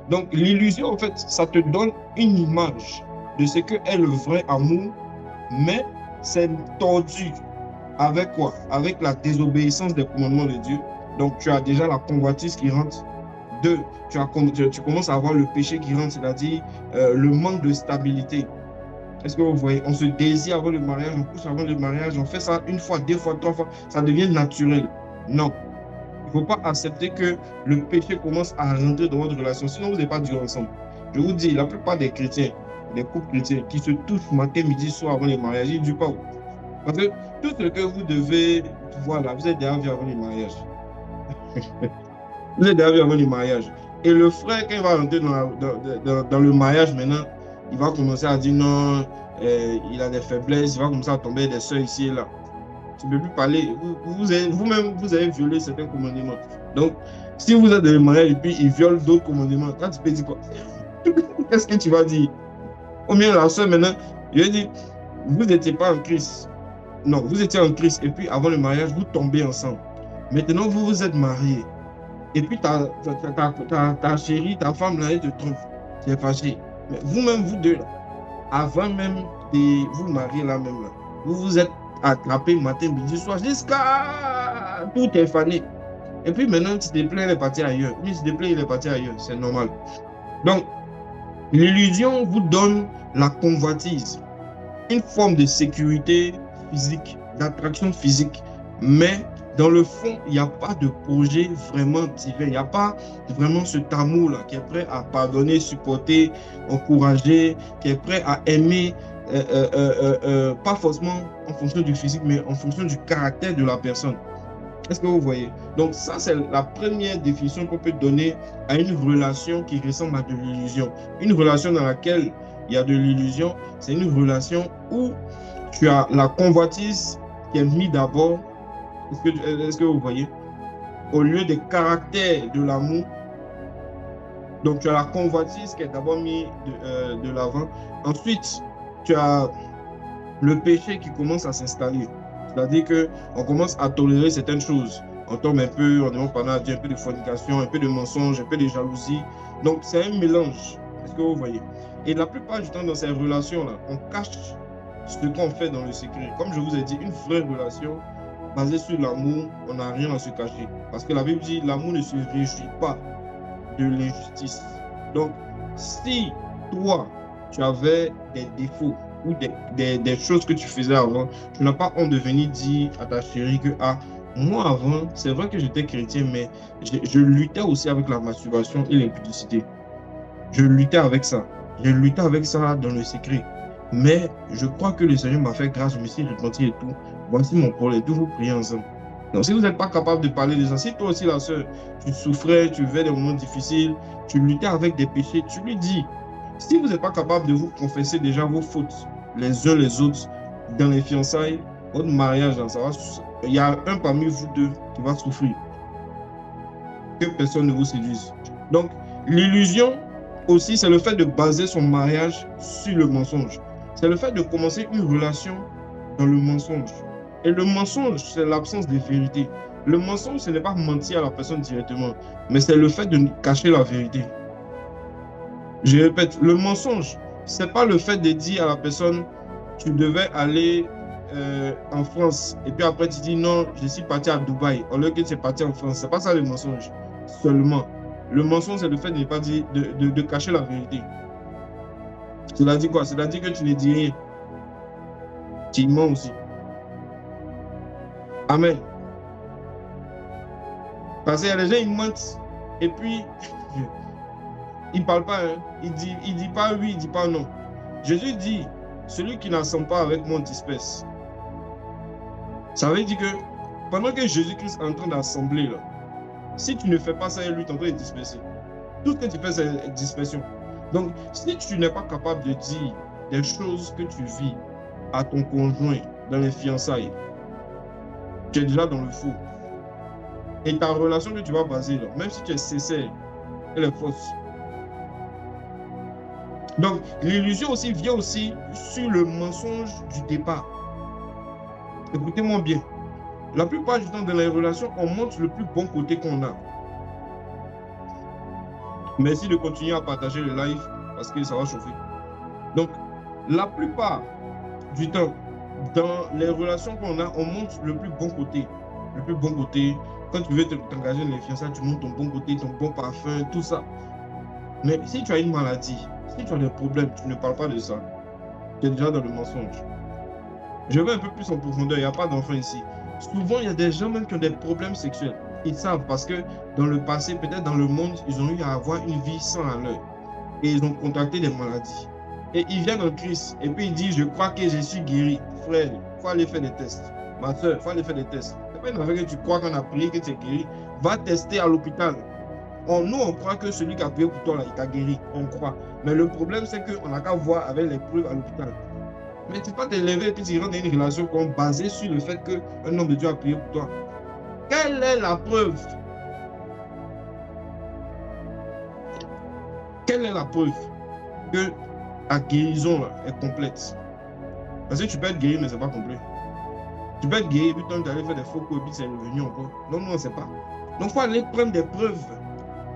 Donc, l'illusion, en fait, ça te donne une image de ce que est le vrai amour, mais c'est tordu. Avec quoi? Avec la désobéissance des commandements de Dieu. Donc, tu as déjà la convoitise qui rentre. Deux, tu commences à avoir le péché qui rentre, c'est-à-dire le manque de stabilité. Est-ce que vous voyez? On se désire avant le mariage, on pousse avant le mariage, on fait ça une fois, deux fois, trois fois, ça devient naturel. Non. Il ne faut pas accepter que le péché commence à rentrer dans votre relation, sinon vous n'allez pas durer ensemble. Je vous dis, la plupart des chrétiens, des couples chrétiens qui se touchent matin, midi, soir avant les mariages, ils ne durent pas. Parce que tout ce que vous devez voir là, vous êtes déjà vu avant le mariage. Vous êtes déjà vu avant le mariage. Et le frère, quand il va rentrer dans le mariage maintenant, il va commencer à dire non, il a des faiblesses, il va commencer à tomber des soeurs ici et là. Tu ne peux plus parler. Vous-même, vous avez violé certains commandements. Donc, si vous êtes dans le mariage et puis il viole d'autres commandements, quand tu peux dire quoi? Qu'est-ce que tu vas dire? Ou bien la soeur maintenant, je vais dire, vous n'étiez pas en Christ. Non, vous étiez en Christ et puis avant le mariage, vous tombez ensemble. Maintenant, vous vous êtes mariés. Et puis ta chérie, ta femme, là, elle te trompe. Tu es fâché. Mais vous-même, vous deux, là, avant même de vous marier là même, là, vous vous êtes attrapé matin, midi, soir, jusqu'à tout est fané. Et puis maintenant, tu te plains, il est parti ailleurs. Lui, tu te plains, il est parti ailleurs. C'est normal. Donc, l'illusion vous donne la convoitise, une forme de sécurité physique, d'attraction physique, mais dans le fond, il n'y a pas de projet vraiment divin. Il n'y a pas vraiment cet amour-là qui est prêt à pardonner, supporter, encourager, qui est prêt à aimer, pas forcément en fonction du physique, mais en fonction du caractère de la personne. Est-ce que vous voyez? Donc ça, c'est la première définition qu'on peut donner à une relation qui ressemble à de l'illusion. Une relation dans laquelle il y a de l'illusion, c'est une relation où tu as la convoitise qui est mise d'abord. Est-ce que vous voyez? Au lieu des caractères de l'amour, donc tu as la convoitise qui est d'abord mise de l'avant. Ensuite, tu as le péché qui commence à s'installer. C'est-à-dire qu'on commence à tolérer certaines choses. On tombe un peu, on demande pendant à Dieu un peu de fornication, un peu de mensonge, un peu de jalousie. Donc, c'est un mélange. Est-ce que vous voyez? Et la plupart du temps, dans ces relations-là, on cache ce qu'on fait dans le secret. Comme je vous ai dit, une vraie relation basée sur l'amour, on n'a rien à se cacher. Parce que la Bible dit, l'amour ne se réjouit pas de l'injustice. Donc, si toi, tu avais des défauts, ou des choses que tu faisais avant, tu n'as pas honte de venir dire à ta chérie que ah, moi avant, c'est vrai que j'étais chrétien, mais je luttais aussi avec la masturbation et l'impudicité. Je luttais avec ça. Je luttais avec ça dans le secret. Mais je crois que le Seigneur m'a fait grâce, je me suis repenti et tout. Voici mon problème, tout vous priez ensemble. Donc, si vous n'êtes pas capable de parler de ça, si toi aussi, la sœur, tu souffrais, tu vivais des moments difficiles, tu luttais avec des péchés, tu lui dis. Si vous n'êtes pas capable de vous confesser déjà vos fautes les uns les autres dans les fiançailles, votre mariage, il y a un parmi vous deux qui va souffrir. Que personne ne vous séduise. Donc, l'illusion aussi, c'est le fait de baser son mariage sur le mensonge. C'est le fait de commencer une relation dans le mensonge. Et le mensonge, c'est l'absence de vérité. Le mensonge, ce n'est pas mentir à la personne directement, mais c'est le fait de cacher la vérité. Je répète, le mensonge, ce n'est pas le fait de dire à la personne, tu devais aller en France, et puis après tu dis non, je suis parti à Dubaï, au lieu que tu es parti en France. Ce n'est pas ça le mensonge seulement. Le mensonge, c'est le fait de ne pas dire, de cacher la vérité. Cela dit quoi? Cela dit que tu ne dis rien. Tu mens aussi. Amen. Parce qu'il y a des gens, ils mentent, et puis, ils ne parlent pas. Hein. Il dit pas oui, il ne dit pas non. Jésus dit, celui qui n'assemble pas avec moi disperse. Ça veut dire que pendant que Jésus-Christ est en train d'assembler, là, si tu ne fais pas ça, lui, tu es en train de disperser. Tout ce que tu fais, c'est dispersion. Donc, si tu n'es pas capable de dire des choses que tu vis à ton conjoint dans les fiançailles, tu es déjà dans le faux. Et ta relation que tu vas baser, là, même si tu es sincère, elle est fausse. Donc, l'illusion aussi vient aussi sur le mensonge du départ. Écoutez-moi bien. La plupart du temps, dans les relations, on montre le plus bon côté qu'on a. Merci de continuer à partager le live parce que ça va chauffer. Donc, la plupart du temps, dans les relations qu'on a, on montre le plus bon côté. Le plus bon côté. Quand tu veux t'engager dans les fiançailles, tu montres ton bon côté, ton bon parfum, tout ça. Mais si tu as une maladie, si tu as des problèmes, tu ne parles pas de ça. Tu es déjà dans le mensonge. Je vais un peu plus en profondeur, il n'y a pas d'enfants ici. Souvent, il y a des gens même qui ont des problèmes sexuels. Ils savent parce que dans le passé, peut-être dans le monde, ils ont eu à avoir une vie sans à l'heure. Et ils ont contracté des maladies. Et ils viennent en crise. Et puis ils disent, je crois que je suis guéri. Frère, il faut aller faire des tests. Ma soeur, il faut aller faire des tests. C'est pas une affaire que tu crois qu'on a prié, que tu es guéri. Va tester à l'hôpital. Nous, on croit que celui qui a prié pour toi, là, il t'a guéri. On croit. Mais le problème, c'est qu'on n'a qu'à voir avec les preuves à l'hôpital. Mais tu ne peux pas te lever et puis tu rentres dans une relation basée sur le fait qu'un homme de Dieu a prié pour toi. Quelle est la preuve? Quelle est la preuve que ta guérison là, est complète? Parce que tu peux être guéri, mais ce n'est pas complet. Tu peux être guéri, puis tu allais faire des faux coups et puis c'est revenu encore. Non, non, on ne sait pas. Donc, il faut aller prendre des preuves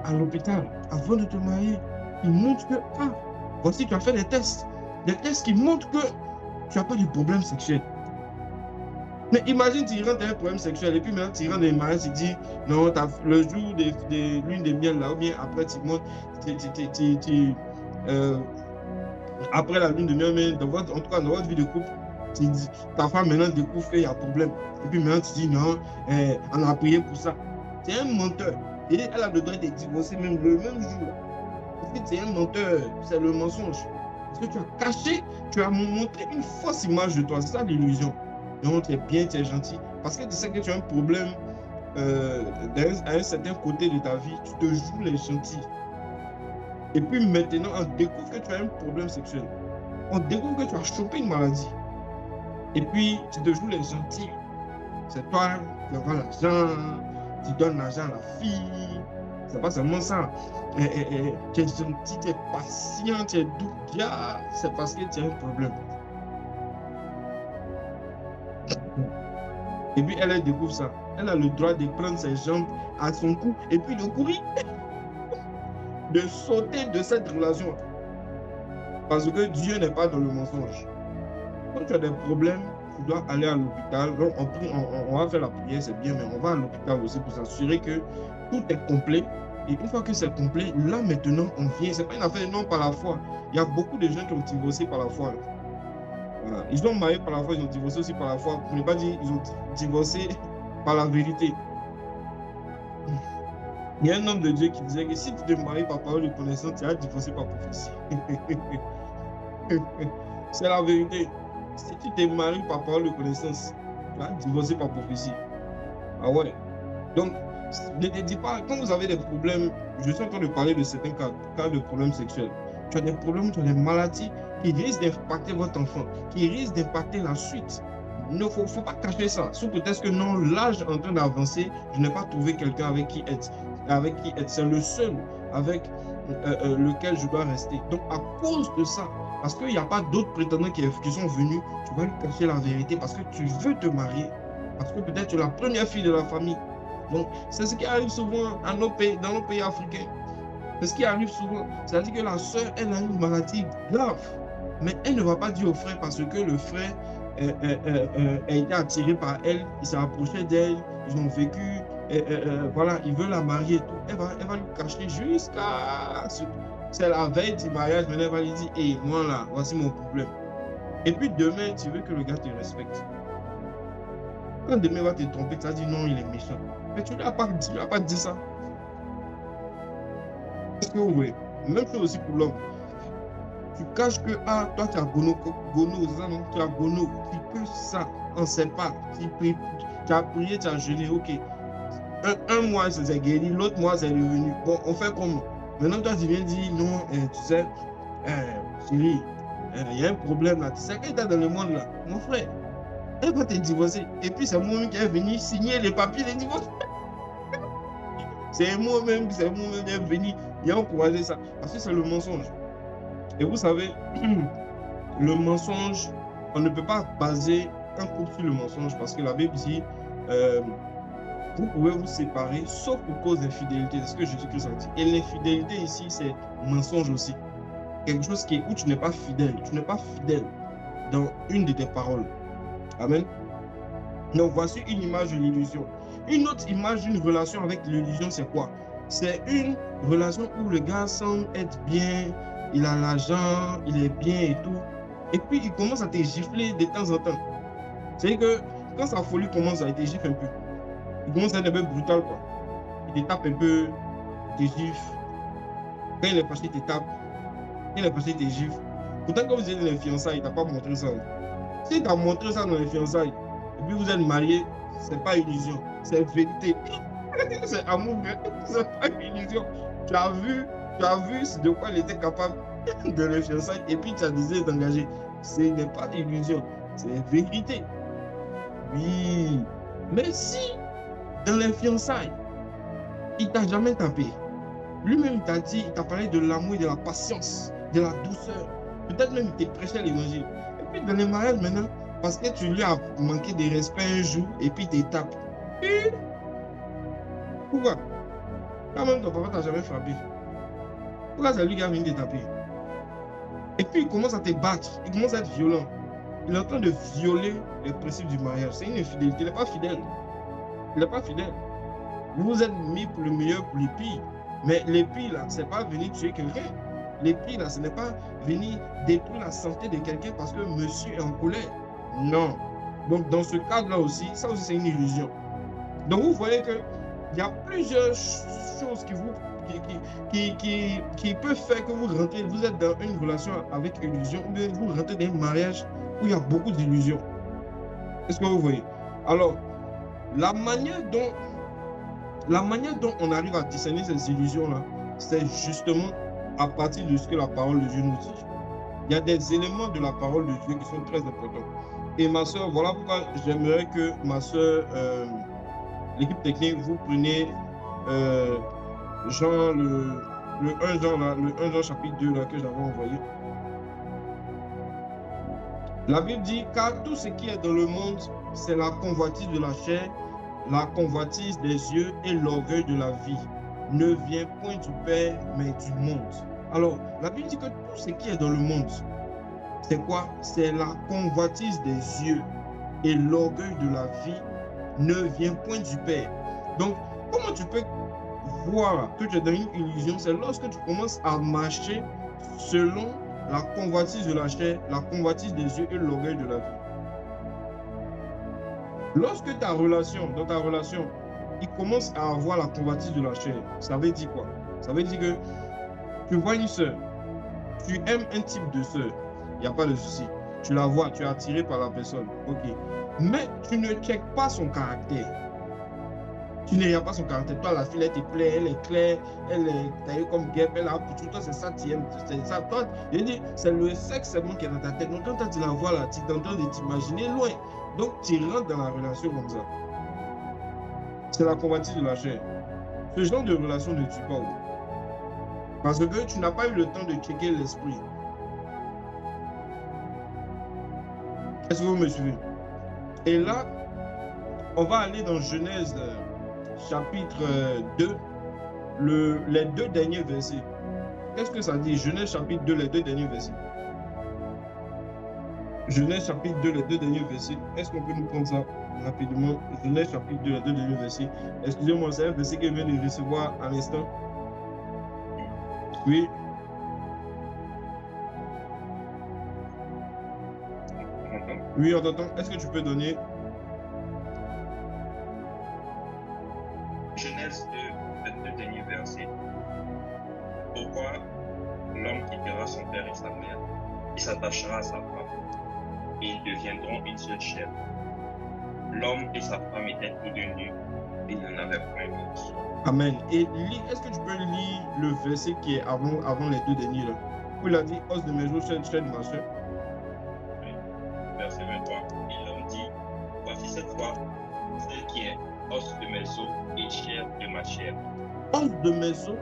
à l'hôpital avant de te marier. Ils montrent que, voici, tu as fait des tests. Des tests qui montrent que tu n'as pas de problème sexuel. Mais imagine, tu rentres un problème sexuel et puis maintenant tu rentres dans les mariages, tu dis non, le jour de lune de miel là, ou bien après tu montes, après la lune de miel, mais en tout cas dans votre vie de couple, ta femme maintenant découvre qu'il y a problème. Et puis maintenant tu dis non, on a prié pour ça. C'est un menteur. Et elle a le droit de divorcer même le même jour. Parce que c'est un menteur, c'est le mensonge. Parce que tu as caché, tu as montré une fausse image de toi. C'est ça l'illusion. Non, tu es bien, tu es gentil. Parce que tu sais que tu as un problème à un certain côté de ta vie. Tu te joues les gentils. Et puis maintenant, on découvre que tu as un problème sexuel. On découvre que tu as chopé une maladie. Et puis, tu te joues les gentils. C'est toi qui envoies l'argent, tu donnes l'argent à la fille. C'est pas seulement ça. Tu es gentil, tu es patient, tu es doux. C'est parce que tu as un problème. Et puis elle découvre ça. Elle a le droit de prendre ses jambes à son cou et puis de courir, de sauter de cette relation. Parce que Dieu n'est pas dans le mensonge. Quand tu as des problèmes, tu dois aller à l'hôpital. Donc on va faire la prière, c'est bien, mais on va à l'hôpital aussi pour s'assurer que tout est complet. Et une fois que c'est complet, là maintenant on vient. C'est pas une affaire non par la foi. Il y a beaucoup de gens qui ont divorcé par la foi. Voilà. Ils ont marié par la foi, ils ont divorcé aussi par la foi. Pour ne pas dire ils ont divorcé par la vérité. Il y a un homme de Dieu qui disait que si tu te maries par parole de connaissance, tu vas divorcer par prophétie. C'est la vérité. Si tu te maries par parole de connaissance, tu vas divorcer par prophétie. Ah ouais. Donc, ne te dis pas, quand vous avez des problèmes, je suis en train de parler de certains cas de problèmes sexuels. Tu as des problèmes, tu as des maladies qui risquent d'impacter votre enfant, qui risquent d'impacter la suite. Il ne faut pas cacher ça. Sous prétexte que non, l'âge est en train d'avancer, je n'ai pas trouvé quelqu'un avec qui être. C'est le seul avec lequel je dois rester. Donc, à cause de ça, parce qu'il n'y a pas d'autres prétendants qui sont venus, tu vas lui cacher la vérité parce que tu veux te marier. Parce que peut-être tu es la première fille de la famille. Donc, c'est ce qui arrive souvent dans nos pays africains. C'est ce qui arrive souvent. C'est-à-dire que la sœur, elle a une maladie grave. Mais elle ne va pas dire au frère parce que le frère a été attiré par elle, il s'est approché d'elle, ils ont vécu, voilà, il veut la marier et tout. Elle va lui cacher jusqu'à... C'est la veille du mariage, mais elle va lui dire, hé, moi là, voici mon problème. Et puis demain, tu veux que le gars te respecte. Quand demain va te tromper, tu vas dire non, il est méchant. Mais tu ne lui as pas dit ça. Est-ce que vous voulez? Même chose aussi pour l'homme. Tu caches que, toi tu as gono, ça non? Tu as gono, tu caches ça, on ne sait pas. Tu as prié, tu as jeûné, ok. Un mois c'est guéri, l'autre mois c'est revenu. Bon, on fait comment? Maintenant toi tu viens dire, non, tu sais, chérie, il y a un problème là. Tu sais qu'il est dans le monde là, mon frère, elle va te divorcer. Et puis c'est moi-même qui est venu signer les papiers de divorce. C'est moi-même qui est venu, il a encouragé ça. Parce que c'est le mensonge. Et vous savez, le mensonge, on ne peut pas baser un couple sur le mensonge parce que la Bible dit vous pouvez vous séparer, sauf pour cause d'infidélité. C'est ce que Jésus-Christ a dit. Et l'infidélité ici, c'est mensonge aussi. Quelque chose où tu n'es pas fidèle. Tu n'es pas fidèle dans une de tes paroles. Amen. Donc, voici une image de l'illusion. Une autre image d'une relation avec l'illusion, c'est quoi? C'est une relation où le gars semble être bien, il a l'argent, il est bien et tout. Et puis, il commence à te gifler de temps en temps. C'est-à-dire que quand sa folie commence à te gifler un peu, il commence à être un peu brutal, quoi. Il te tape un peu, il te gifle. Quand il est fâché, il te tape. Quand il est fâché, il te gifle. Pourtant, quand vous êtes dans les fiançailles, il ne t'a pas montré ça. Si tu as montré ça dans les fiançailles, et puis vous êtes mariés, ce n'est pas illusion, c'est vérité. C'est amour vrai, c'est pas une illusion. Tu as vu de quoi il était capable de les fiançailles, et puis tu as décidé d'engager. Ce n'est pas illusion, c'est vérité. Oui. Mais si, dans les fiançailles, il ne t'a jamais tapé, lui-même t'a dit, il t'a parlé de l'amour et de la patience, de la douceur. Peut-être même il t'a prêché l'évangile. Et puis dans les mariages maintenant, parce que tu lui as manqué de respect un jour et puis il te tape. Et pourquoi? Quand même ton papa t'a jamais frappé. Pourquoi c'est lui qui a venu te taper? Et puis il commence à te battre, il commence à être violent. Il est en train de violer les principes du mariage. C'est une infidélité, il n'est pas fidèle. Il n'est pas fidèle. Vous vous êtes mis pour le meilleur, pour le pire. Mais le pire, là, ce n'est pas venir tuer quelqu'un. Le pire, là, ce n'est pas venir détruire la santé de quelqu'un parce que monsieur est en colère. Non. Donc, dans ce cadre-là aussi, ça aussi, c'est une illusion. Donc, vous voyez qu'il y a plusieurs choses qui peuvent faire que vous êtes dans une relation avec illusion, ou bien vous rentrez dans un mariage où il y a beaucoup d'illusions. Est-ce que vous voyez? Alors, la manière dont on arrive à discerner ces illusions-là, c'est justement à partir de ce que la parole de Dieu nous dit. Il y a des éléments de la parole de Dieu qui sont très importants. Et ma soeur, voilà pourquoi j'aimerais que ma soeur, l'équipe technique, vous preniez Jean, le 1 Jean, là, le 1 Jean chapitre 2 là, que j'avais envoyé. La Bible dit, car tout ce qui est dans le monde, c'est la convoitise de la chair, la convoitise des yeux et l'orgueil de la vie, ne vient point du Père, mais du monde. Alors, la Bible dit que tout ce qui est dans le monde, c'est quoi? C'est la convoitise des yeux et l'orgueil de la vie ne vient point du Père. Donc, comment tu peux voir que tu es dans une illusion? C'est lorsque tu commences à marcher selon la convoitise de la chair, la convoitise des yeux et l'orgueil de la vie. Lorsque dans ta relation, il commence à avoir la convoitise de la chair, ça veut dire quoi? Ça veut dire que tu vois une soeur, tu aimes un type de soeur, il n'y a pas de souci. Tu la vois, tu es attiré par la personne, ok. Mais tu ne checkes pas son caractère. Tu ne regardes pas son caractère. Toi, la fille, elle te plaît, elle est claire, elle est taillée comme guêpe, elle a pour tout. Toi, c'est ça que tu aimes. C'est ça. Toi, je dis, c'est le sexe seulement qui est dans ta tête. Donc, quand tu la vois là, tu es en train de t'imaginer loin. Donc, tu rentres dans la relation comme ça. C'est la convoitise de la chair. Ce genre de relation ne tue pas. Parce que tu n'as pas eu le temps de checker l'esprit. Est-ce que vous me suivez? Et là, on va aller dans Genèse chapitre 2, les 2 derniers versets. Qu'est-ce que ça dit? Genèse chapitre 2, les 2 derniers versets. Genèse chapitre 2, les 2 derniers versets. Est-ce qu'on peut nous prendre ça rapidement? Genèse chapitre 2, les 2 derniers versets. Excusez-moi, c'est un verset que je viens de recevoir à l'instant. Oui. Oui, on t'entend. Est-ce que tu peux donner? Genèse 2, le 2 derniers versets. Pourquoi l'homme quittera son père et sa mère, il s'attachera à sa femme, et ils deviendront une seule chair. L'homme et sa femme étaient tous deux nus, et ils n'en avaient point honte. Amen. Et est-ce que tu peux lire le verset qui est avant les 2 derniers là? Où il a dit, os de mes os, chair de ma chair. Oui. Verset 23. Et l'homme dit, voici cette fois, celle qui est os de mes os et chair de ma chair. Os de mes os,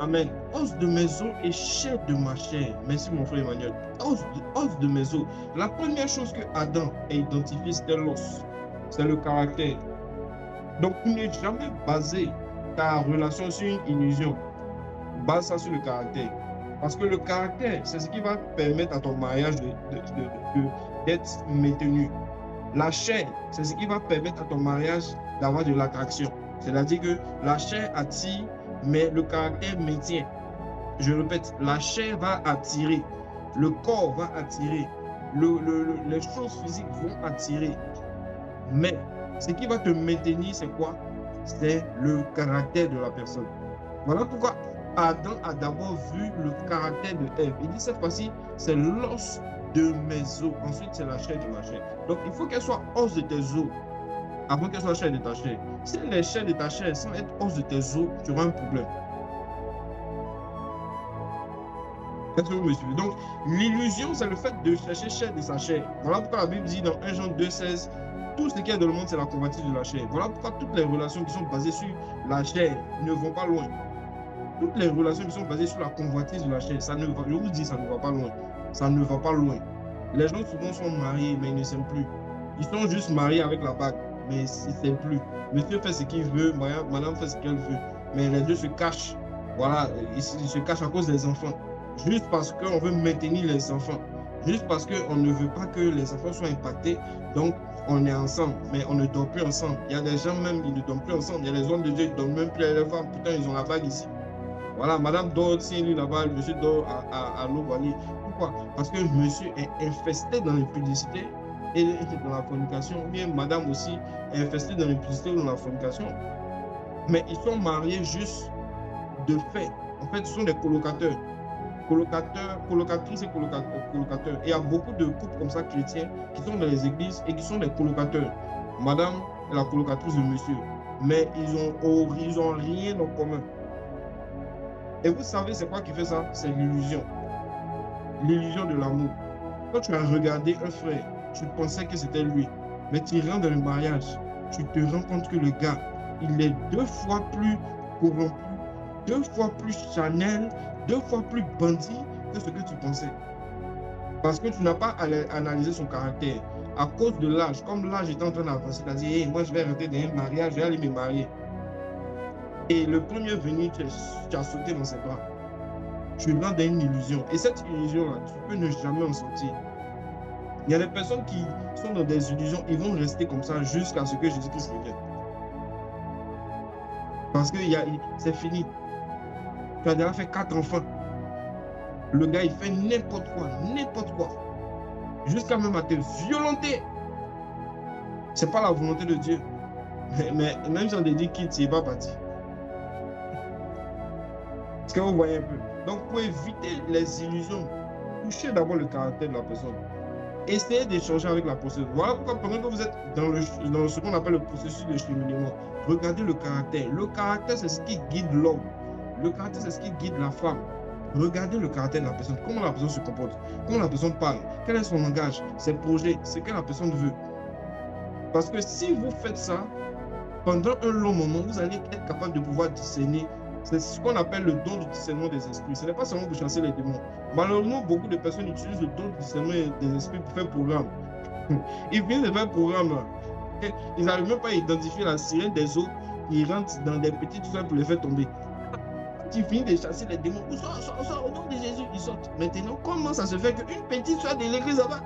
amen. Os de mes os et chair de ma chair. Merci mon frère Emmanuel. Os de mes os. La première chose que Adam a identifié, c'était l'os. C'est le caractère. Donc, ne jamais baser ta relation sur une illusion. Base ça sur le caractère. Parce que le caractère, c'est ce qui va permettre à ton mariage d'être maintenu. La chair, c'est ce qui va permettre à ton mariage d'avoir de l'attraction. C'est-à-dire que la chair attire, mais le caractère maintient. Je répète, la chair va attirer, le corps va attirer, les choses physiques vont attirer. Mais ce qui va te maintenir, c'est quoi? C'est le caractère de la personne. Voilà pourquoi Adam a d'abord vu le caractère de Ève. Il dit cette fois-ci, c'est l'os de mes os. Ensuite, c'est la chair de ma chair. Donc, il faut qu'elle soit os de tes os avant qu'elle soit chair de ta chair. Si elle est chair de ta chair sans être os de tes os, tu auras un problème. Est-ce que vous me suivez? Donc, l'illusion, c'est le fait de chercher chair de sa chair. Voilà pourquoi la Bible dit dans 1 Jean 2,16, tout ce qu'il y a dans le monde, c'est la convoitise de la chair. Voilà pourquoi toutes les relations qui sont basées sur la chair ne vont pas loin. Toutes les relations qui sont basées sur la convoitise de la chair, ça ne va, je vous dis, ça ne va pas loin. Ça ne va pas loin. Les gens souvent sont mariés, mais ils ne s'aiment plus. Ils sont juste mariés avec la bague, mais ils ne s'aiment plus. Monsieur fait ce qu'il veut, madame fait ce qu'elle veut. Mais les deux se cachent. Voilà, ils se cachent à cause des enfants. Juste parce qu'on veut maintenir les enfants. Juste parce qu'on ne veut pas que les enfants soient impactés. Donc, on est ensemble, mais on ne dort plus ensemble. Il y a des gens même qui ne dorment plus ensemble. Il y a les hommes de Dieu qui ne dorment même plus avec les femmes. Putain, ils ont la bague ici. Voilà, madame dort ici, lui là-bas, le monsieur dort à l'Ovalie. Pourquoi? Parce que monsieur est infesté dans l'impudicité et dans la fornication. Ou bien madame aussi est infestée dans l'impudicité et dans la fornication. Mais ils sont mariés juste de fait. En fait, ce sont des colocateurs. Colocatrices et colocateurs. Et il y a beaucoup de couples comme ça chrétiens qui sont dans les églises et qui sont des colocateurs. Madame est la colocatrice de monsieur. Mais ils ont rien en commun. Et vous savez, c'est quoi qui fait ça? C'est l'illusion. L'illusion de l'amour. Quand tu as regardé un frère, tu pensais que c'était lui. Mais tu rentres dans le mariage, tu te rends compte que le gars, il est 2 fois plus corrompu, 2 fois plus charnel, 2 fois plus bandit que ce que tu pensais. Parce que tu n'as pas analysé son caractère. À cause de l'âge, comme l'âge est en train d'avancer, tu as dit, hey, moi je vais rentrer dans un mariage, je vais aller me marier. Et le premier venu, tu as sauté dans ses bras. Tu rentres dans une illusion. Et cette illusion-là, tu peux ne jamais en sortir. Il y a des personnes qui sont dans des illusions, ils vont rester comme ça jusqu'à ce que Jésus-Christ revienne. Parce que c'est fini. Tu as déjà fait 4 enfants. Le gars, il fait n'importe quoi. Jusqu'à même à te violenter. Ce n'est pas la volonté de Dieu. Mais même si on te dit quitte, il n'est pas parti. Est-ce que vous voyez un peu? Donc, pour éviter les illusions, touchez d'abord le caractère de la personne. Essayez d'échanger avec la procédure. Voilà pourquoi pendant que vous êtes dans ce qu'on appelle le processus de cheminement, regardez le caractère. Le caractère, c'est ce qui guide l'homme. Le caractère, c'est ce qui guide la femme. Regardez le caractère de la personne, comment la personne se comporte, comment la personne parle, quel est son langage, ses projets, ce que la personne veut. Parce que si vous faites ça, pendant un long moment, vous allez être capable de pouvoir discerner. C'est ce qu'on appelle le don du discernement des esprits. Ce n'est pas seulement pour chasser les démons. Malheureusement, beaucoup de personnes utilisent le don du discernement des esprits pour faire programme. Ils viennent de faire programme là. Ils n'arrivent même pas à identifier la sirène des eaux. Ils rentrent dans des petites soins pour les faire tomber. Quand ils finissent de chasser les démons, sort, au nom de Jésus, ils sortent. Maintenant, comment ça se fait qu'une petite soeur de l'église là-bas,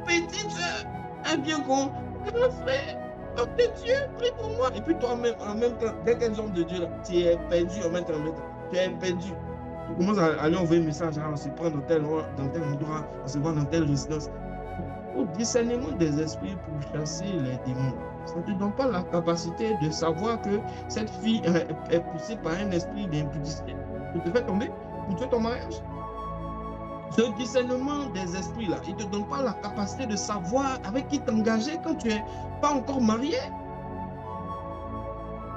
petite soeur, un bien con, un frère, homme de Dieu, prie pour moi. Et puis toi-même, en même temps, dès qu'un homme de Dieu, là, tu es perdu en même temps. Tu es perdu. Tu commences à aller envoyer un message, on se prend dans tel endroit, on se voit dans telle résidence. Au discernement des esprits pour chasser les démons, ça ne te donne pas la capacité de savoir que cette fille est poussée par un esprit d'impudicité pour te faire tomber, pour tuer ton mariage. Ce discernement des esprits-là, il ne te donne pas la capacité de savoir avec qui t'engager quand tu n'es pas encore marié.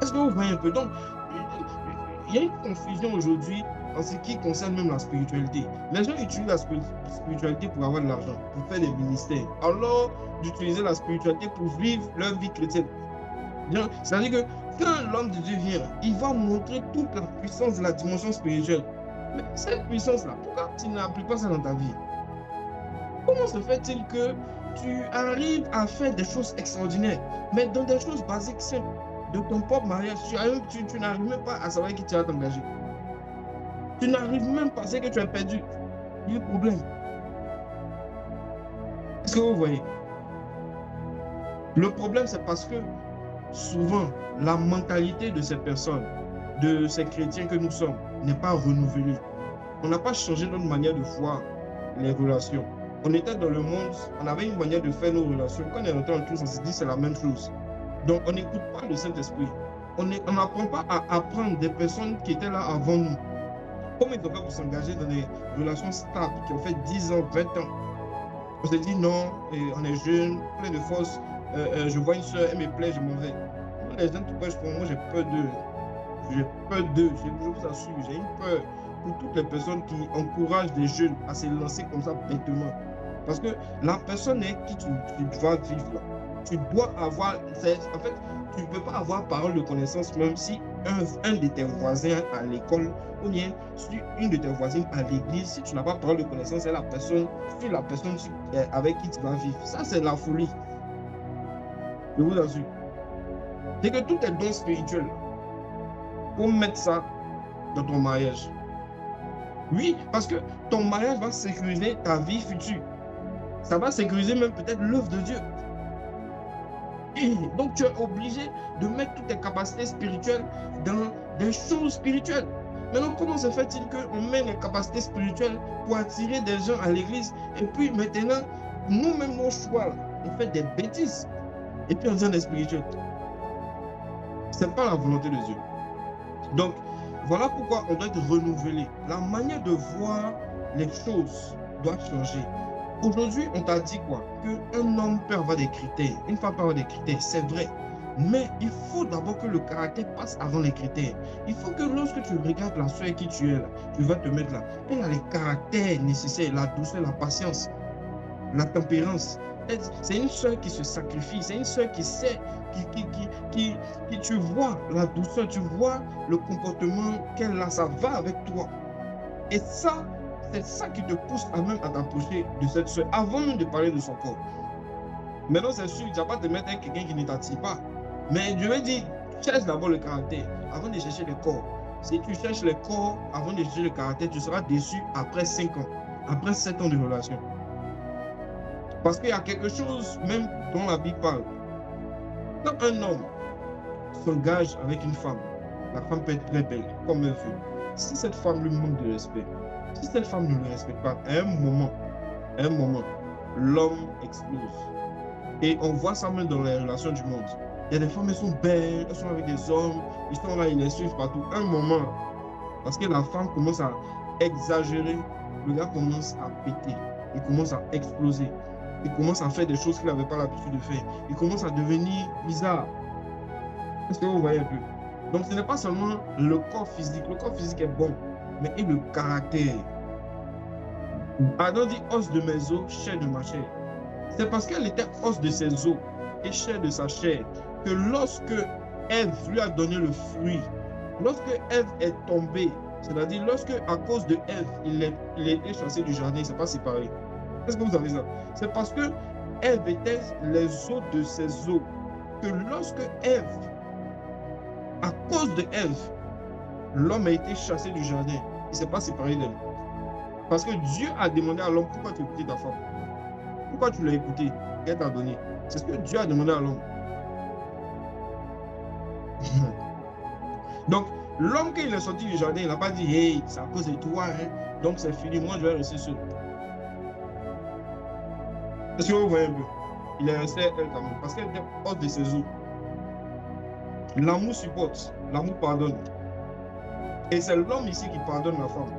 Est-ce que vous voyez un peu? Donc, il y a une confusion aujourd'hui en ce qui concerne même la spiritualité. Les gens utilisent la spiritualité pour avoir de l'argent, pour faire des ministères, alors d'utiliser la spiritualité pour vivre leur vie chrétienne. C'est-à-dire que quand l'homme de Dieu vient, il va montrer toute la puissance de la dimension spirituelle. Mais cette puissance-là, pourquoi tu n'appliques pas ça dans ta vie? Comment se fait-il que tu arrives à faire des choses extraordinaires, mais dans des choses basiques simples? de ton propre mariage. Tu n'arrives même pas à savoir qui tu vas t'engager. Tu n'arrives même pas, c'est que tu as perdu. Il y a un problème. Est-ce que vous voyez? Le problème, c'est parce que souvent, la mentalité de ces personnes, de ces chrétiens que nous sommes, n'est pas renouvelée. On n'a pas changé notre manière de voir les relations. On était dans le monde, on avait une manière de faire nos relations. Quand on est rentré en Christ, on se dit c'est la même chose. Donc, on n'écoute pas le Saint-Esprit. On n'apprend pas à apprendre des personnes qui étaient là avant nous. Comment ils ont fait pour s'engager dans des relations stables qui ont fait 10 ans, 20 ans? On se dit non, on est jeune, plein de force. Je vois une soeur, elle me plaît, je m'en vais. Moi, les gens tout près, moi j'ai peur d'eux. J'ai peur d'eux, je vous assure. J'ai une peur pour toutes les personnes qui encouragent les jeunes à se lancer comme ça bêtement. Parce que la personne avec qui tu vas vivre là, tu dois avoir, en fait, tu ne peux pas avoir parole de connaissance même si un de tes voisins à l'école ou bien si une de tes voisines à l'église, si tu n'as pas parole de connaissance, c'est la personne avec qui tu vas vivre. Ça, c'est la folie. Je vous assure. C'est que tout est don spirituel. Pour mettre ça dans ton mariage. Oui, parce que ton mariage va sécuriser ta vie future. Ça va sécuriser même peut-être l'œuvre de Dieu. Et donc tu es obligé de mettre toutes tes capacités spirituelles dans des choses spirituelles. Maintenant, comment se fait-il qu'on met les capacités spirituelles pour attirer des gens à l'église et puis maintenant, nous-mêmes, nos choix, on fait des bêtises et puis on devient des spirituels. Ce n'est pas la volonté de Dieu. Donc, voilà pourquoi on doit être renouvelé. La manière de voir les choses doit changer. Aujourd'hui, on t'a dit quoi? Qu'un homme peut avoir des critères, une femme peut avoir des critères, c'est vrai. Mais il faut d'abord que le caractère passe avant les critères. Il faut que lorsque tu regardes la soeur qui tu es là, tu vas te mettre là, elle a les caractères nécessaires, la douceur, la patience, la tempérance. C'est une soeur qui se sacrifie, c'est une soeur qui sait, qui tu vois la douceur, tu vois le comportement qu'elle a, ça va avec toi. Et ça, c'est ça qui te pousse à même à t'approcher de cette soeur, avant même de parler de son corps. Maintenant, c'est sûr, tu ne vas pas te mettre avec quelqu'un qui ne t'attire pas. Mais je veux dire, cherche d'abord le caractère avant de chercher le corps. Si tu cherches le corps avant de chercher le caractère, tu seras déçu après 5 ans, après 7 ans de relation. Parce qu'il y a quelque chose même dont la Bible parle. Quand un homme s'engage avec une femme, la femme peut être très belle, comme elle veut. Si cette femme lui manque de respect, si cette femme ne le respecte pas, à un moment, l'homme explose. Et on voit ça même dans les relations du monde. Il y a des femmes, elles sont belles, elles sont avec des hommes, ils sont là, ils les suivent partout. Un moment, parce que la femme commence à exagérer, le gars commence à péter, il commence à exploser. Il commence à faire des choses qu'il n'avait pas l'habitude de faire. Il commence à devenir bizarre. Est-ce que vous voyez un peu? Donc ce n'est pas seulement le corps physique. Le corps physique est bon, mais et le caractère. Adam dit os de mes os, chair de ma chair. C'est parce qu'elle était os de ses os et chair de sa chair que lorsque Ève lui a donné le fruit, lorsque Ève est tombée, c'est-à-dire lorsque à cause de Ève, il a été chassé du jardin, il ne s'est pas séparé. Est-ce que vous savez ça? C'est parce que Ève était les os de ses os que lorsque Ève, à cause de Ève, l'homme a été chassé du jardin. Il ne s'est pas séparé d'elle. Parce que Dieu a demandé à l'homme, pourquoi tu écoutais ta femme? Pourquoi tu l'as écouté? Qu'elle t'a donné? C'est ce que Dieu a demandé à l'homme. Donc, l'homme, quand il est sorti du jardin, il n'a pas dit, hey, c'est à cause de toi, hein? Donc c'est fini, moi je vais rester seul. Est-ce que vous voyez un peu? Il est resté elle quand même, parce qu'elle était hors de ses os. L'amour supporte, l'amour pardonne. Et c'est l'homme ici qui pardonne la femme.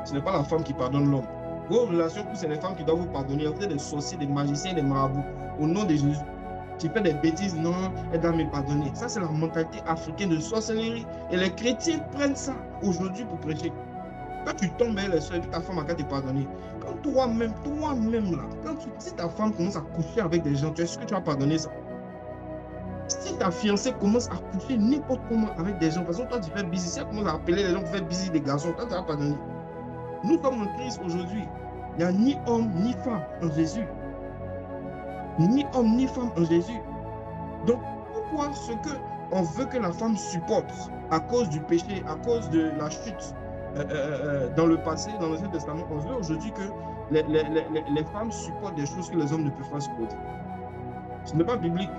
Ce n'est pas la femme qui pardonne l'homme. Vos relations, c'est les femmes qui doivent vous pardonner. Vous êtes des sorciers, des magiciens, des marabouts. Au nom de Jésus. Tu fais des bêtises, non, elle doit me pardonner. Ça, c'est la mentalité africaine de sorcellerie. Et les chrétiens prennent ça aujourd'hui pour prêcher. Quand tu tombes, elle est seule, ta femme a qu'à te pardonner. Quand toi-même là, si ta femme commence à coucher avec des gens, est-ce que tu vas pardonner ça? Si ta fiancée commence à coucher n'importe comment avec des gens, parce que toi tu fais busy, si elle commence à appeler les gens pour faire busy des garçons, toi tu vas pardonner. Nous sommes en Christ aujourd'hui. Il n'y a ni homme ni femme en Jésus. Ni homme ni femme en Jésus. Donc pourquoi ce que on veut que la femme supporte à cause du péché, à cause de la chute dans le passé, dans l'Ancien Testament. On veut aujourd'hui que les femmes supportent des choses que les hommes ne peuvent pas supporter. Ce n'est pas biblique.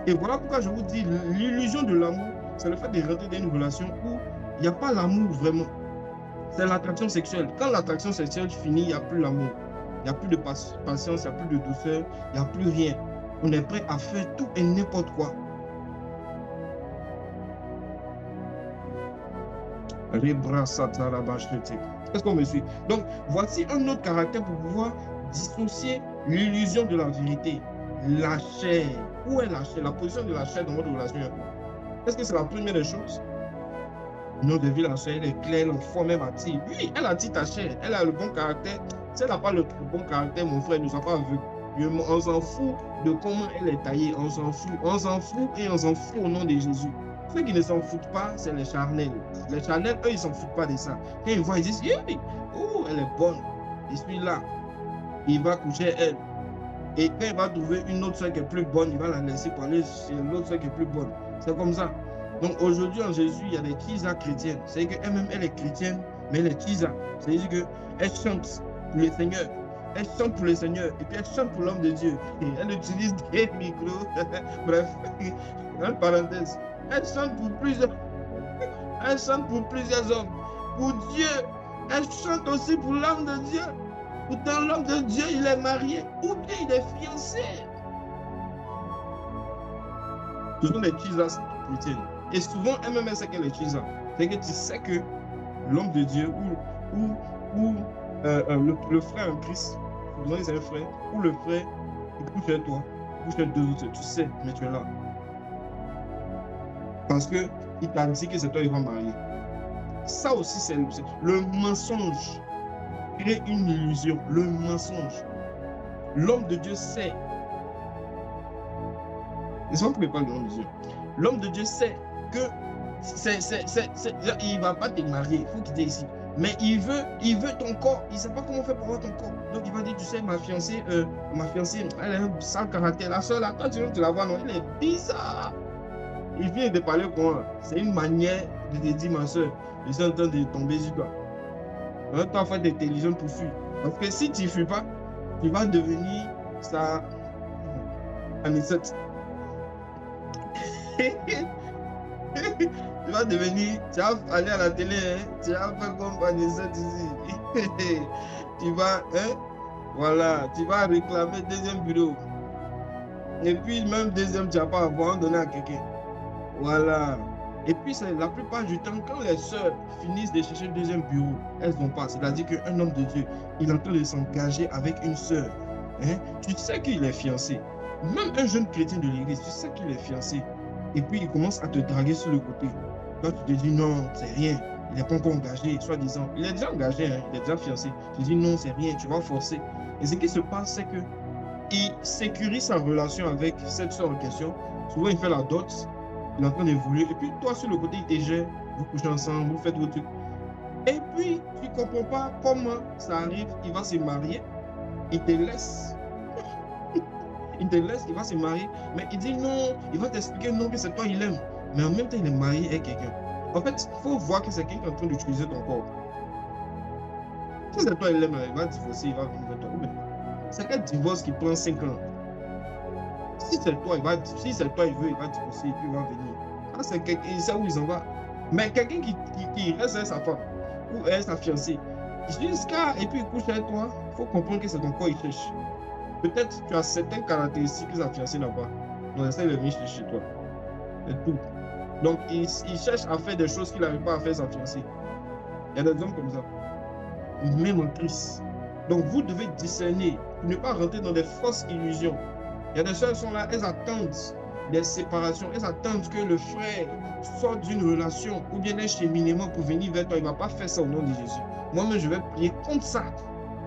Et voilà pourquoi je vous dis, l'illusion de l'amour, c'est le fait de rentrer dans une relation où il n'y a pas l'amour vraiment. C'est l'attraction sexuelle. Quand l'attraction sexuelle finit, il n'y a plus l'amour. Il n'y a plus de patience, il n'y a plus de douceur, il n'y a plus rien. On est prêt à faire tout et n'importe quoi. Est-ce qu'on me suit? Donc, voici un autre caractère pour pouvoir dissocier l'illusion de la vérité. La chair. Où est la chair? La position de la chair dans votre relation. Est-ce que c'est la première des choses? Non, de vie, la chair, elle est claire, l'enfant même attire. Oui, elle attire ta chair. Elle a le bon caractère. Si elle n'a pas le bon caractère, mon frère, ne sois pas aveugle. On s'en fout de comment elle est taillée. On s'en fout. On s'en fout et on s'en fout au nom de Jésus. Ceux qui ne s'en foutent pas, c'est les charnels. Les charnels, eux, ils ne s'en foutent pas de ça. Quand ils voient, ils disent, oh, elle est bonne. Je suis là. Il va coucher elle. Et quand il va trouver une autre soeur qui est plus bonne, il va la laisser pour aller chez l'autre soeur qui est plus bonne. C'est comme ça. Donc aujourd'hui, en Jésus, il y a des tisa chrétiennes. C'est-à-dire qu'elle-même, elle est chrétienne, mais elle est tisa. C'est-à-dire qu'elle chante pour le Seigneur. Elle chante pour le Seigneur. Et puis elle chante pour l'homme de Dieu. Et elle utilise des micros. Bref, une parenthèse. Elle chante pour plusieurs. Elle chante pour plusieurs hommes. Pour Dieu. Elle chante aussi pour l'homme de Dieu. Pourtant, l'homme de Dieu, il est marié ou bien il est fiancé. Ce sont des tisa chrétiennes. Et souvent, elle-même, elle sait qu'elle est tisa. C'est que tu sais que l'homme de Dieu ou le frère en Christ, vous c'est un frère, ou le frère, il couche chez toi, il couche chez deux autres, tu sais, mais tu es là. Parce qu'il t'a dit que c'est toi qui vas marier. Ça aussi, c'est le mensonge. Crée une illusion, le mensonge. L'homme de Dieu sait. Laissez-moi vous parler de l'homme de Dieu. L'homme de Dieu sait que il ne va pas te marier, il faut qu'il dise ici. Mais il veut ton corps. Il ne sait pas comment faire pour avoir ton corps. Donc il va dire, tu sais, ma fiancée, elle a un sale caractère. La soeur là, toi tu la vois, non, elle est bizarre. Il vient de parler pour moi. C'est une manière de te dire, ma soeur, je suis en train de tomber sur toi. Tu dois faire d'intelligence pour fuir. Parce que si tu ne fuis pas, tu vas devenir ça. Anisette. Tu vas devenir, tu vas aller à la télé, hein, tu vas faire comme Anisette ici. Tu vas, voilà, tu vas réclamer deuxième bureau. Et puis même deuxième, tu vas pas avoir donné à quelqu'un. Voilà. Et puis, la plupart du temps, quand les sœurs finissent de chercher le deuxième bureau, elles vont pas. C'est-à-dire qu'un homme de Dieu, il est en train de s'engager avec une sœur. Hein? Tu sais qu'il est fiancé. Même un jeune chrétien de l'église, tu sais qu'il est fiancé. Et puis, il commence à te draguer sur le côté. Toi, tu te dis non, c'est rien. Il n'est pas encore engagé, soi-disant. Il est déjà engagé, hein? Il est déjà fiancé. Tu dis non, c'est rien, tu vas forcer. Et ce qui se passe, c'est qu'il sécurise sa relation avec cette sœur en question. Souvent, il fait la dot. Il est en train d'évoluer. Et puis, toi, sur le côté, il te gère. Vous couchez ensemble, vous faites vos trucs. Et puis, tu ne comprends pas comment ça arrive. Il va se marier. Il te laisse. Il te laisse, il va se marier. Mais il dit non. Il va t'expliquer non, que c'est toi, il aime. Mais en même temps, il est marié avec quelqu'un. En fait, il faut voir que c'est quelqu'un qui est en train d'utiliser ton corps. Si c'est toi, il aime, il va divorcer, il va venir vers toi. C'est quel divorce qui prend 5 ans? Si c'est toi, il veut, il va divorcer et puis il va venir. Ah, c'est quelqu'un, il sait où ils en vont. Mais quelqu'un qui reste avec sa femme ou avec sa fiancée, jusqu'à et puis il couche avec toi, il faut comprendre que c'est ton corps, il cherche. Peut-être tu as certaines caractéristiques que sa fiancée n'a pas. Donc, essaie de venir chez toi. C'est tout. Donc, il cherche à faire des choses qu'il n'arrive pas à faire sa fiancée. Il y a des hommes comme ça. Même en Christ. Donc, vous devez discerner pour ne pas rentrer dans des fausses illusions. Il y a des soeurs qui sont là, elles attendent des séparations, elles attendent que le frère sorte d'une relation ou bien d'un cheminement pour venir vers toi. Il ne va pas faire ça au nom de Jésus. Moi-même, je vais prier contre ça,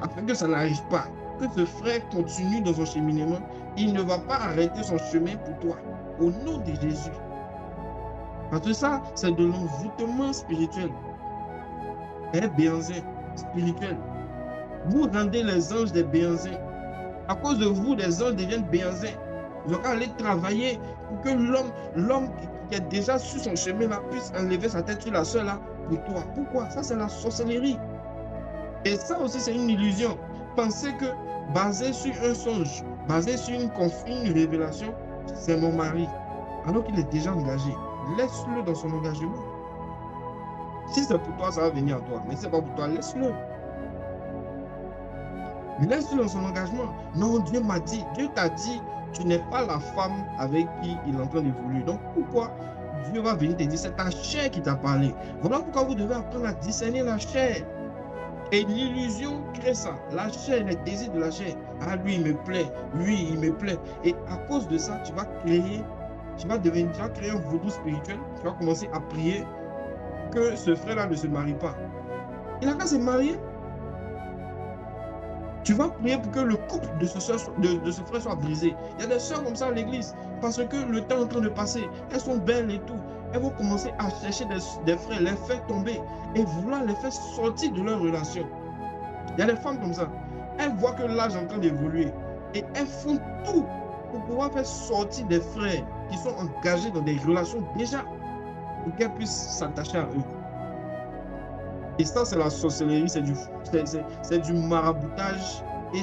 afin que ça n'arrive pas. Que ce frère continue dans son cheminement. Il ne va pas arrêter son chemin pour toi, au nom de Jésus. Parce que ça, c'est de l'envoûtement spirituel. Un béanzin spirituel. Vous rendez les anges des béanzins. À cause de vous, les anges deviennent béanzins. Ils vont aller travailler pour que l'homme qui est déjà sur son chemin là, puisse enlever sa tête sur la seule là pour toi. Pourquoi? Ça, c'est la sorcellerie. Et ça aussi, c'est une illusion. Pensez que basé sur un songe, basé sur une révélation, c'est mon mari, alors qu'il est déjà engagé. Laisse-le dans son engagement. Si c'est pour toi, ça va venir à toi. Mais si ce n'est pas pour toi, laisse-le. Laisse-le dans son engagement. Non, Dieu m'a dit, Dieu t'a dit, tu n'es pas la femme avec qui il est en train d'évoluer. Donc pourquoi Dieu va venir te dire, c'est ta chair qui t'a parlé. Voilà pourquoi vous devez apprendre à discerner la chair. Et l'illusion crée ça. La chair, les désirs de la chair. Ah, lui, il me plaît. Lui, il me plaît. Et à cause de ça, tu vas créer un vaudou spirituel. Tu vas commencer à prier que ce frère-là ne se marie pas. Il a qu'à se marier. Tu vas prier pour que le couple de ce frère soit brisé. Il y a des sœurs comme ça à l'église, parce que le temps est en train de passer. Elles sont belles et tout. Elles vont commencer à chercher des frères, les faire tomber et vouloir les faire sortir de leur relation. Il y a des femmes comme ça. Elles voient que l'âge est en train d'évoluer et elles font tout pour pouvoir faire sortir des frères qui sont engagés dans des relations déjà pour qu'elles puissent s'attacher à eux. Et ça, c'est la sorcellerie, c'est du maraboutage et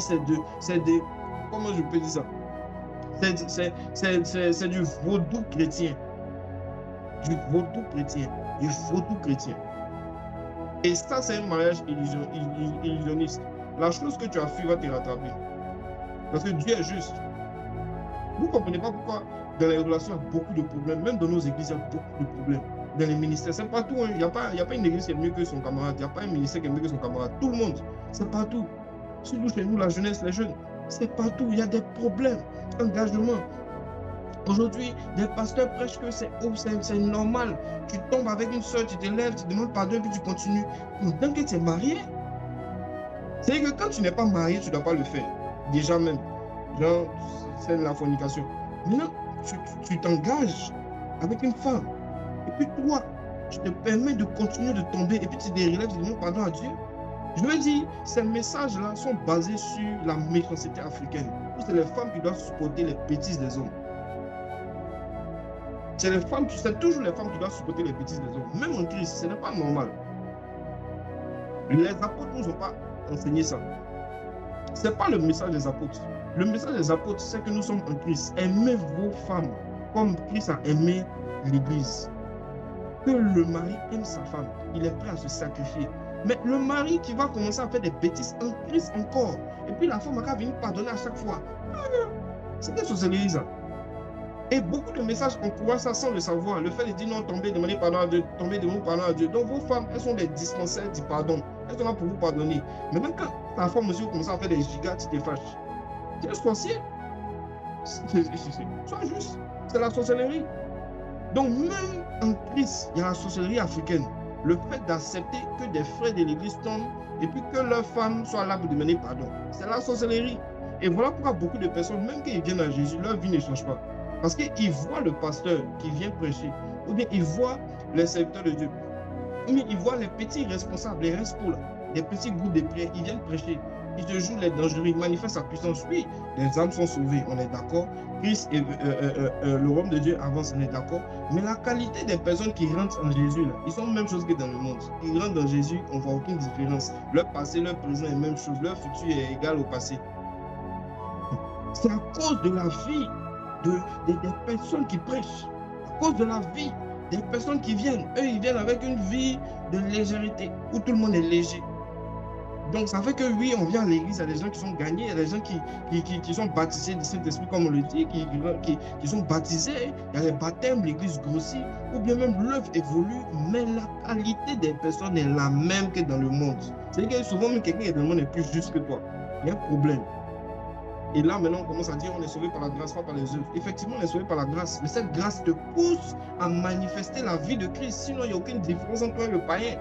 comment je peux dire ça? C'est du vaudou chrétien. Du vaudou chrétien. Et ça, c'est un mariage illusionniste. La chose que tu as fait va te rattraper. Parce que Dieu est juste. Vous ne comprenez pas pourquoi dans les relations, il y a beaucoup de problèmes. Même dans nos églises, il y a beaucoup de problèmes. Dans les ministères, c'est partout. Hein. Il n'y a pas une église qui est mieux que son camarade. Il n'y a pas un ministère qui est mieux que son camarade. Tout le monde, c'est partout. Surtout chez nous, la jeunesse, les jeunes, c'est partout. Il y a des problèmes. Engagement. Aujourd'hui, des pasteurs prêchent que c'est normal. Tu tombes avec une soeur, tu te lèves, tu demandes pardon, puis tu continues. Pendant que tu es marié, c'est-à-dire que quand tu n'es pas marié, tu ne dois pas le faire. Déjà même. Genre, c'est la fornication. Maintenant, tu t'engages avec une femme. Et puis toi, tu te permets de continuer de tomber. Et puis tu te relèves, tu demandes pardon à Dieu. Je veux dire, ces messages-là sont basés sur la méchanceté africaine. C'est les femmes qui doivent supporter les bêtises des hommes. C'est toujours les femmes qui doivent supporter les bêtises des hommes. Même en Christ, ce n'est pas normal. Les apôtres ne nous ont pas enseigné ça. Ce n'est pas le message des apôtres. Le message des apôtres, c'est que nous sommes en Christ. Aimez vos femmes comme Christ a aimé l'Église. Que le mari aime sa femme. Il est prêt à se sacrifier. Mais le mari qui va commencer à faire des bêtises en Christ encore, et puis la femme va venir pardonner à chaque fois. C'est des sorcelleries, ça. Et beaucoup de messages encouragent ça sans le savoir. Le fait de dire non, tomber, demander pardon à Dieu, tomber, demander pardon à Dieu. Donc vos femmes, elles sont des dispensaires du pardon. Elles sont là pour vous pardonner. Mais même quand ta femme aussi commence à faire des gigas, tu te fâches. Tu es sorcier. Sois juste. C'est la sorcellerie. Donc même en Christ, il y a la sorcellerie africaine. Le fait d'accepter que des frères de l'église tombent et puis que leurs femmes soient là pour demander pardon. C'est la sorcellerie. Et voilà pourquoi beaucoup de personnes, même quand ils viennent à Jésus, leur vie ne change pas. Parce qu'ils voient le pasteur qui vient prêcher, ou bien ils voient les serviteurs de Dieu, ou bien ils voient les petits responsables, les respos, les petits groupes de prière, ils viennent prêcher. Ils te jouent les dangereux, ils manifestent sa puissance. Oui, les âmes sont sauvées, on est d'accord. Christ et le royaume de Dieu avance, on est d'accord. Mais la qualité des personnes qui rentrent en Jésus, là, ils sont la même chose que dans le monde. Ils rentrent dans Jésus, on ne voit aucune différence. Leur passé, leur présent est la même chose. Leur futur est égal au passé. C'est à cause de la vie des personnes qui prêchent. À cause de la vie des personnes qui viennent. Eux, ils viennent avec une vie de légèreté, où tout le monde est léger. Donc ça fait que oui, on vient à l'église, il y a des gens qui sont gagnés, il y a des gens qui sont baptisés du Saint-Esprit, comme on le dit, qui sont baptisés, il y a les baptêmes, l'église grossit, ou bien même l'œuvre évolue, mais la qualité des personnes est la même que dans le monde. C'est-à-dire que souvent, même quelqu'un qui est dans le monde est plus juste que toi. Il y a un problème. Et là, maintenant, on commence à dire on est sauvé par la grâce, pas par les œuvres. Effectivement, on est sauvé par la grâce, mais cette grâce te pousse à manifester la vie de Christ. Sinon, il n'y a aucune différence entre toi et le païen.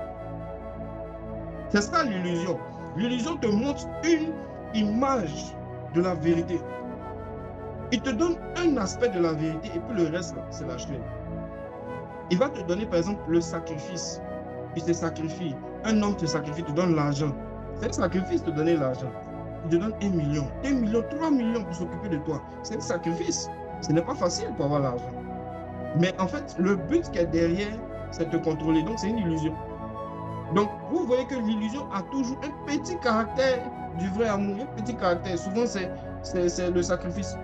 C'est ça l'illusion. L'illusion te montre une image de la vérité. Il te donne un aspect de la vérité et puis le reste, c'est la chair. Il va te donner, par exemple, le sacrifice. Il te sacrifie. Un homme te sacrifie, te donne l'argent. C'est un sacrifice de te donner l'argent. Il te donne 1 million, 2 millions, 3 millions pour s'occuper de toi. C'est un sacrifice. Ce n'est pas facile pour avoir l'argent. Mais en fait, le but qui est derrière, c'est de te contrôler. Donc, c'est une illusion. Donc, vous voyez que l'illusion a toujours un petit caractère du vrai amour, un petit caractère. Souvent, c'est le sacrifice.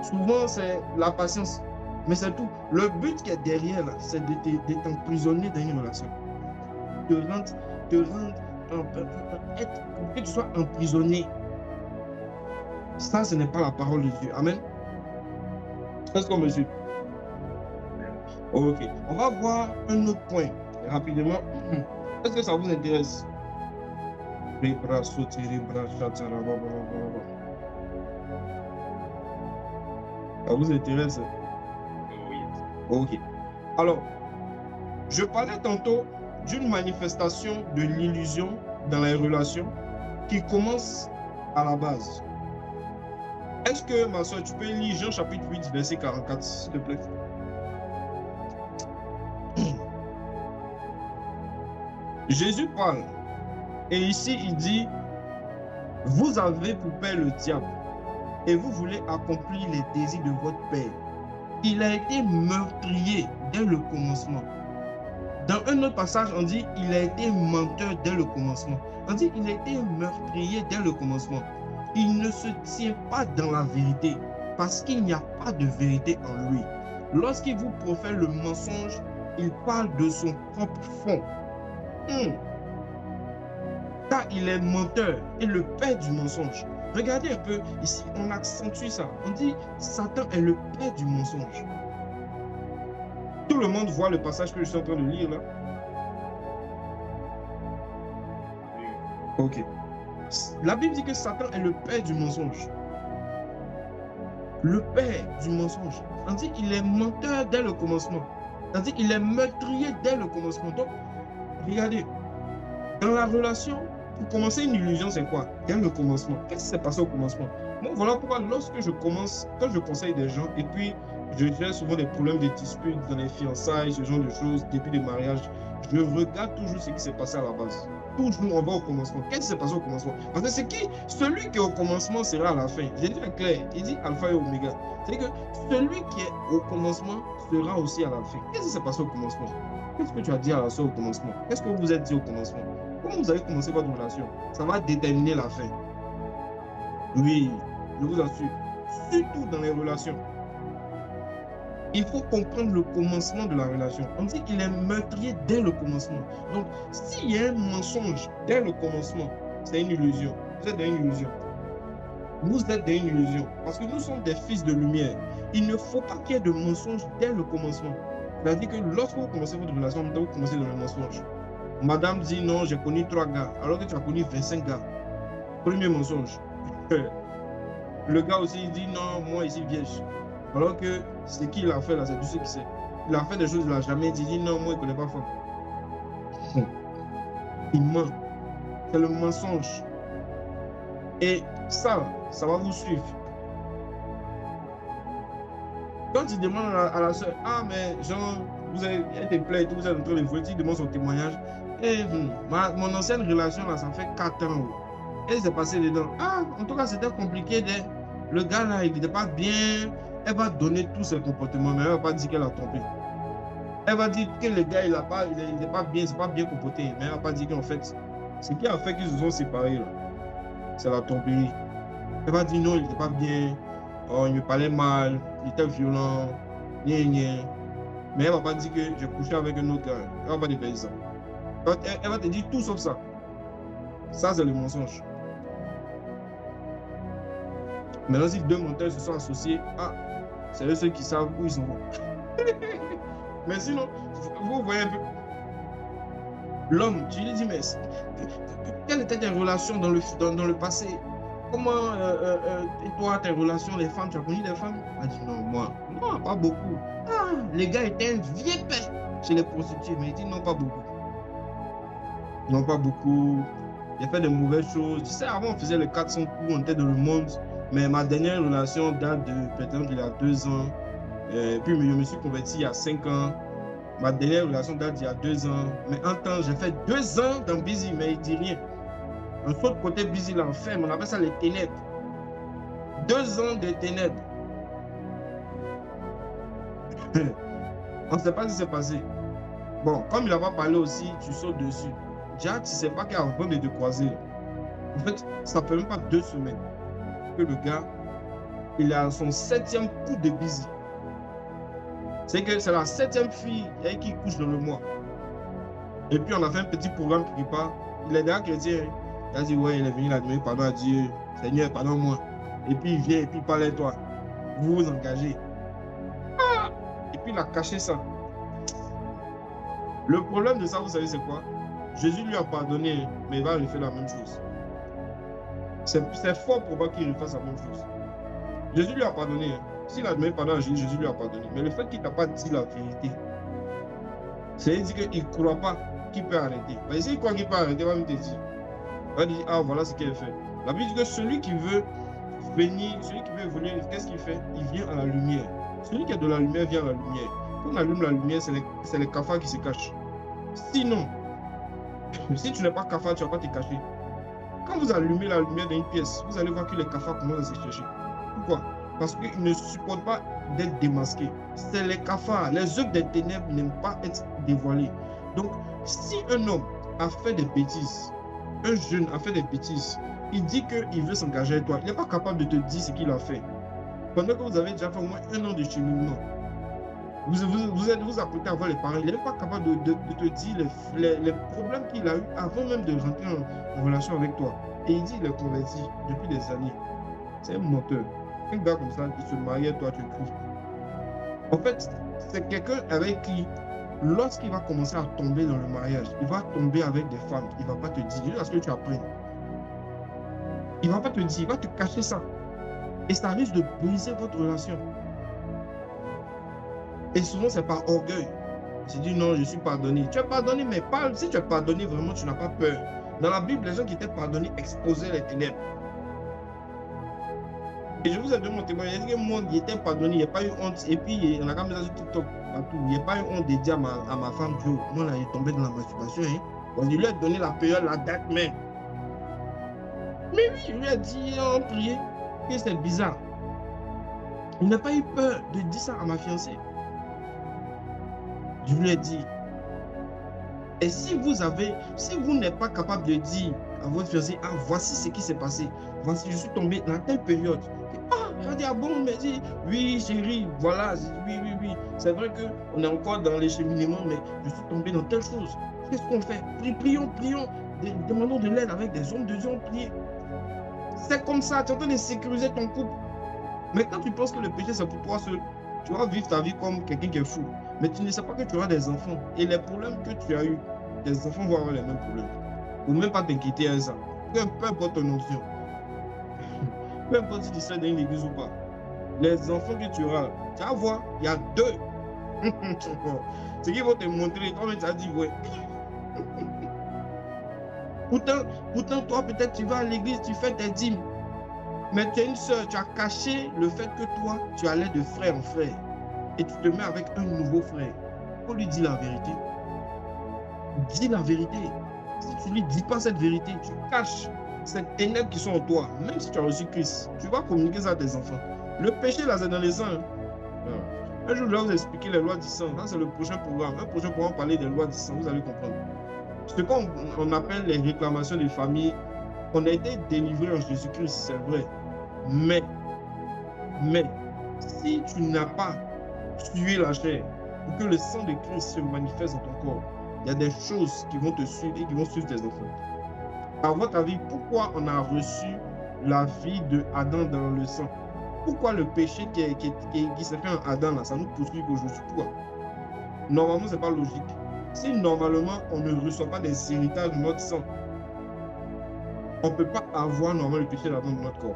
Souvent, c'est la patience. Mais c'est tout. Le but qui est derrière, c'est de t'emprisonner dans une relation. Te rendre pour que tu sois emprisonné. Ça, ce n'est pas la parole de Dieu. Amen. Est-ce qu'on me suit? Ok. On va voir un autre point rapidement. Est-ce que ça vous intéresse? Ça vous intéresse? Oui. Ok. Alors, je parlais tantôt d'une manifestation de l'illusion dans les relations qui commence à la base. Est-ce que, ma soeur, tu peux lire Jean chapitre 8, verset 44, s'il te plaît? Jésus parle. Et ici, il dit, vous avez pour père le diable et vous voulez accomplir les désirs de votre père. Il a été meurtrier dès le commencement. Dans un autre passage, on dit, il a été menteur dès le commencement. On dit, il a été meurtrier dès le commencement. Il ne se tient pas dans la vérité parce qu'il n'y a pas de vérité en lui. Lorsqu'il vous profère le mensonge, il parle de son propre fond. Car il est menteur et le père du mensonge. Regardez un peu ici, on accentue ça. On dit Satan est le père du mensonge. Tout le monde voit le passage que je suis en train de lire là. Ok. La Bible dit que Satan est le père du mensonge. Le père du mensonge. On dit qu'il est menteur dès le commencement. On dit qu'il est meurtrier dès le commencement. Donc, regardez, dans la relation, pour commencer une illusion, c'est quoi? Dès le commencement. Qu'est-ce qui s'est passé au commencement? Bon, voilà pourquoi lorsque je commence, quand je conseille des gens, et puis je gère souvent des problèmes de disputes dans les fiançailles, ce genre de choses, début de mariage, je regarde toujours ce qui s'est passé à la base. Toujours, on va au commencement. Qu'est-ce qui s'est passé au commencement? Parce que c'est qui? Celui qui est au commencement sera à la fin. J'ai dit clair, il dit alpha et oméga. C'est-à-dire que celui qui est au commencement sera aussi à la fin. Qu'est-ce qui s'est passé au commencement? Qu'est-ce que tu as dit à la soeur au commencement? Qu'est-ce que vous vous êtes dit au commencement? Comment vous avez commencé votre relation? Ça va déterminer la fin. Oui, je vous assure. Surtout dans les relations. Il faut comprendre le commencement de la relation. On dit qu'il est meurtrier dès le commencement. Donc, s'il y a un mensonge dès le commencement, c'est une illusion. Vous êtes dans une illusion. Vous êtes dans une illusion. Parce que nous sommes des fils de lumière. Il ne faut pas qu'il y ait de mensonge dès le commencement. C'est-à-dire que lorsque vous commencez votre relation, vous commencez dans le mensonge. Madame dit non, j'ai connu 3 gars, alors que tu as connu 25 gars. Premier mensonge. Le gars aussi il dit non, moi ici vierge. Alors que ce qu'il a fait là, c'est tout ce qu'il sait. Il a fait des choses qu'il n'a jamais dit. Il dit non, moi il ne connaît pas femme. Il ment. C'est le mensonge. Et ça va vous suivre. Quand il demande à la soeur, ah mais genre, elle te plaît et tout, vous êtes en train de voir, il demande son témoignage. Et mon ancienne relation là, ça fait 4 ans. Et c'est passé dedans. Ah, en tout cas, c'était compliqué. Le gars là, il n'était pas bien. Elle va donner tous ses comportements, mais elle ne va pas dire qu'elle a trompé. Elle va dire que le gars, il n'est pas bien, c'est pas bien comporté. Mais elle ne va pas dire qu'en fait, ce qui a fait qu'ils se sont séparés là, c'est la tromperie. Elle va dire non, il n'était pas bien. Oh, il me parlait mal, il était violent, mais elle ne va pas dire que j'ai couché avec un autre gars. Elle ne va pas dire ça. Elle va te dire tout sauf ça. Ça, c'est le mensonge. Maintenant, si 2 menteurs se sont associés, c'est eux ceux qui savent où ils sont. Mais sinon, vous voyez un peu. L'homme, tu lui dis, mais quelles étaient tes relations dans le passé? Comment, et toi, tes relations, les femmes, tu as connu des femmes? Elle a dit non, moi, non, pas beaucoup. Ah, les gars étaient un vieux père chez les prostituées, mais il dit non, pas beaucoup. Non, pas beaucoup. J'ai fait de mauvaises choses. Tu sais, avant, on faisait les 400 coups, on était dans le monde. Mais ma dernière relation date de peut-être il y a 2 ans. Puis je me suis converti il y a 5 ans. Ma dernière relation date d'il y a 2 ans. Mais en temps, j'ai fait 2 ans dans Busy, mais il ne dit rien. Un autre côté Busy, l'enfer, on appelle ça les ténèbres. 2 ans de ténèbres. On ne sait pas ce qui s'est passé. Bon, comme il n'a pas parlé aussi, tu sautes dessus. Déjà, tu ne sais pas qu'il est en train de te croiser. En fait, ça ne fait même pas 2 semaines que le gars, il est à son 7e coup de bise. C'est que c'est la 7e fille qui couche dans le mois. Et puis, on a fait un petit programme quelque part. Il est déjà chrétien. Il a dit, ouais, il est venu là demander pardon à Dieu. Seigneur, pardonne-moi. Et puis, il vient et puis il parle à toi. Vous vous engagez. Ah! Et puis, il a caché ça. Le problème de ça, vous savez, c'est quoi? Jésus lui a pardonné, mais il va refaire la même chose. C'est fort probable qu'il refasse la même chose. Jésus lui a pardonné. S'il a demandé pardon à Jésus, Jésus lui a pardonné. Mais le fait qu'il n'a pas dit la vérité, c'est-à-dire qu'il ne croit pas qu'il peut arrêter. Mais s'il croit qu'il peut arrêter, il va me dire. Il va dire, ah, voilà ce qu'il a fait. La Bible dit que celui qui veut venir, celui qui veut évoluer, qu'est-ce qu'il fait? Il vient à la lumière. Celui qui a de la lumière vient à la lumière. Quand on allume la lumière, c'est les cafards qui se cachent. Sinon, si tu n'es pas cafard, tu ne vas pas te cacher. Quand vous allumez la lumière d'une pièce, vous allez voir que les cafards commencent à se chercher. Pourquoi? Parce qu'ils ne supportent pas d'être démasqués. C'est les cafards. Les œuvres des ténèbres n'aiment pas être dévoilées. Donc, si un homme a fait des bêtises, un jeune a fait des bêtises, il dit qu'il veut s'engager avec toi, il n'est pas capable de te dire ce qu'il a fait. Pendant que vous avez déjà fait au moins 1 an de cheminement, vous apprêtez à voir les parents, il n'est pas capable de te dire les problèmes qu'il a eu avant même de rentrer en relation avec toi. Et il dit qu'il est converti depuis des années. C'est un menteur. Un gars comme ça qui se marie avec toi, tu écris. En fait, c'est quelqu'un avec qui, lorsqu'il va commencer à tomber dans le mariage, il va tomber avec des femmes. Il ne va pas te dire, jusqu'à ce que tu apprennes. Il ne va pas te dire, il va te cacher ça. Et ça risque de briser votre relation. Et souvent, c'est par orgueil. Tu dis non, je suis pardonné. Tu es pardonné, mais pas, si tu es pardonné, vraiment, tu n'as pas peur. Dans la Bible, les gens qui étaient pardonnés exposaient les ténèbres. Et je vous ai donné mon témoignage. Il y a dit que moi, il était pardonné, il n'y a pas eu honte. Et puis, il y en a quand même sur TikTok, partout. Il n'y a pas eu honte de dire à ma femme que moi, là, il est tombé dans la masturbation. Hein. Bon, je lui ai donné la période, la date même. Mais oui, je lui ai dit en prier que c'est bizarre. Il n'a pas eu peur de dire ça à ma fiancée. Je lui ai dit. Et si vous n'êtes pas capable de dire à votre fiancé, ah, voici ce qui s'est passé, voici, je suis tombé dans telle période. Ah, je vais dire, ah bon, mais oui, chérie, voilà, oui. C'est vrai qu'on est encore dans les cheminements, mais je suis tombé dans telle chose. Qu'est-ce qu'on fait? Prions, demandons de l'aide avec des hommes de Dieu, prier. C'est comme ça, tu es en train de sécuriser ton couple. Mais quand tu penses que le péché, c'est pour toi seul, tu vas vivre ta vie comme quelqu'un qui est fou. Mais tu ne sais pas que tu auras des enfants. Et les problèmes que tu as eus, tes enfants vont avoir les mêmes problèmes. Ou même pas t'inquiéter à ça. Peu importe ton option. Peu importe si tu seras dans une église ou pas. Les enfants que tu auras, tu vas voir, il y a 2. Ce qu'ils vont te montrer, toi-même tu as dit, ouais. Pourtant, toi, peut-être tu vas à l'église, tu fais tes dîmes. Mais tu es une soeur, tu as caché le fait que toi, tu allais de frère en frère. Et tu te mets avec un nouveau frère. Faut lui dire la vérité. Dis la vérité. Si tu ne lui dis pas cette vérité, tu caches ces ténèbres qui sont en toi. Même si tu as reçu Christ, tu vas communiquer ça à tes enfants. Le péché, là, c'est dans les sangs. Un jour, je vais vous expliquer les lois du sang. Ça, c'est le prochain programme. Un prochain programme, parler des lois du sang. Vous allez comprendre. Ce qu'on appelle les réclamations des familles, on a été délivré en Jésus-Christ, c'est vrai. Mais, si tu n'as pas tué la chair pour que le sang de Christ se manifeste dans ton corps, il y a des choses qui vont te suivre et qui vont suivre tes enfants. À votre avis, pourquoi on a reçu la vie de Adam dans le sang? Pourquoi le péché qui s'est fait en Adam, là, ça nous poursuit aujourd'hui? Pourquoi? Normalement, ce n'est pas logique. Si normalement, on ne reçoit pas des héritages de notre sang, on ne peut pas avoir normalement le péché d'Adam dans notre corps.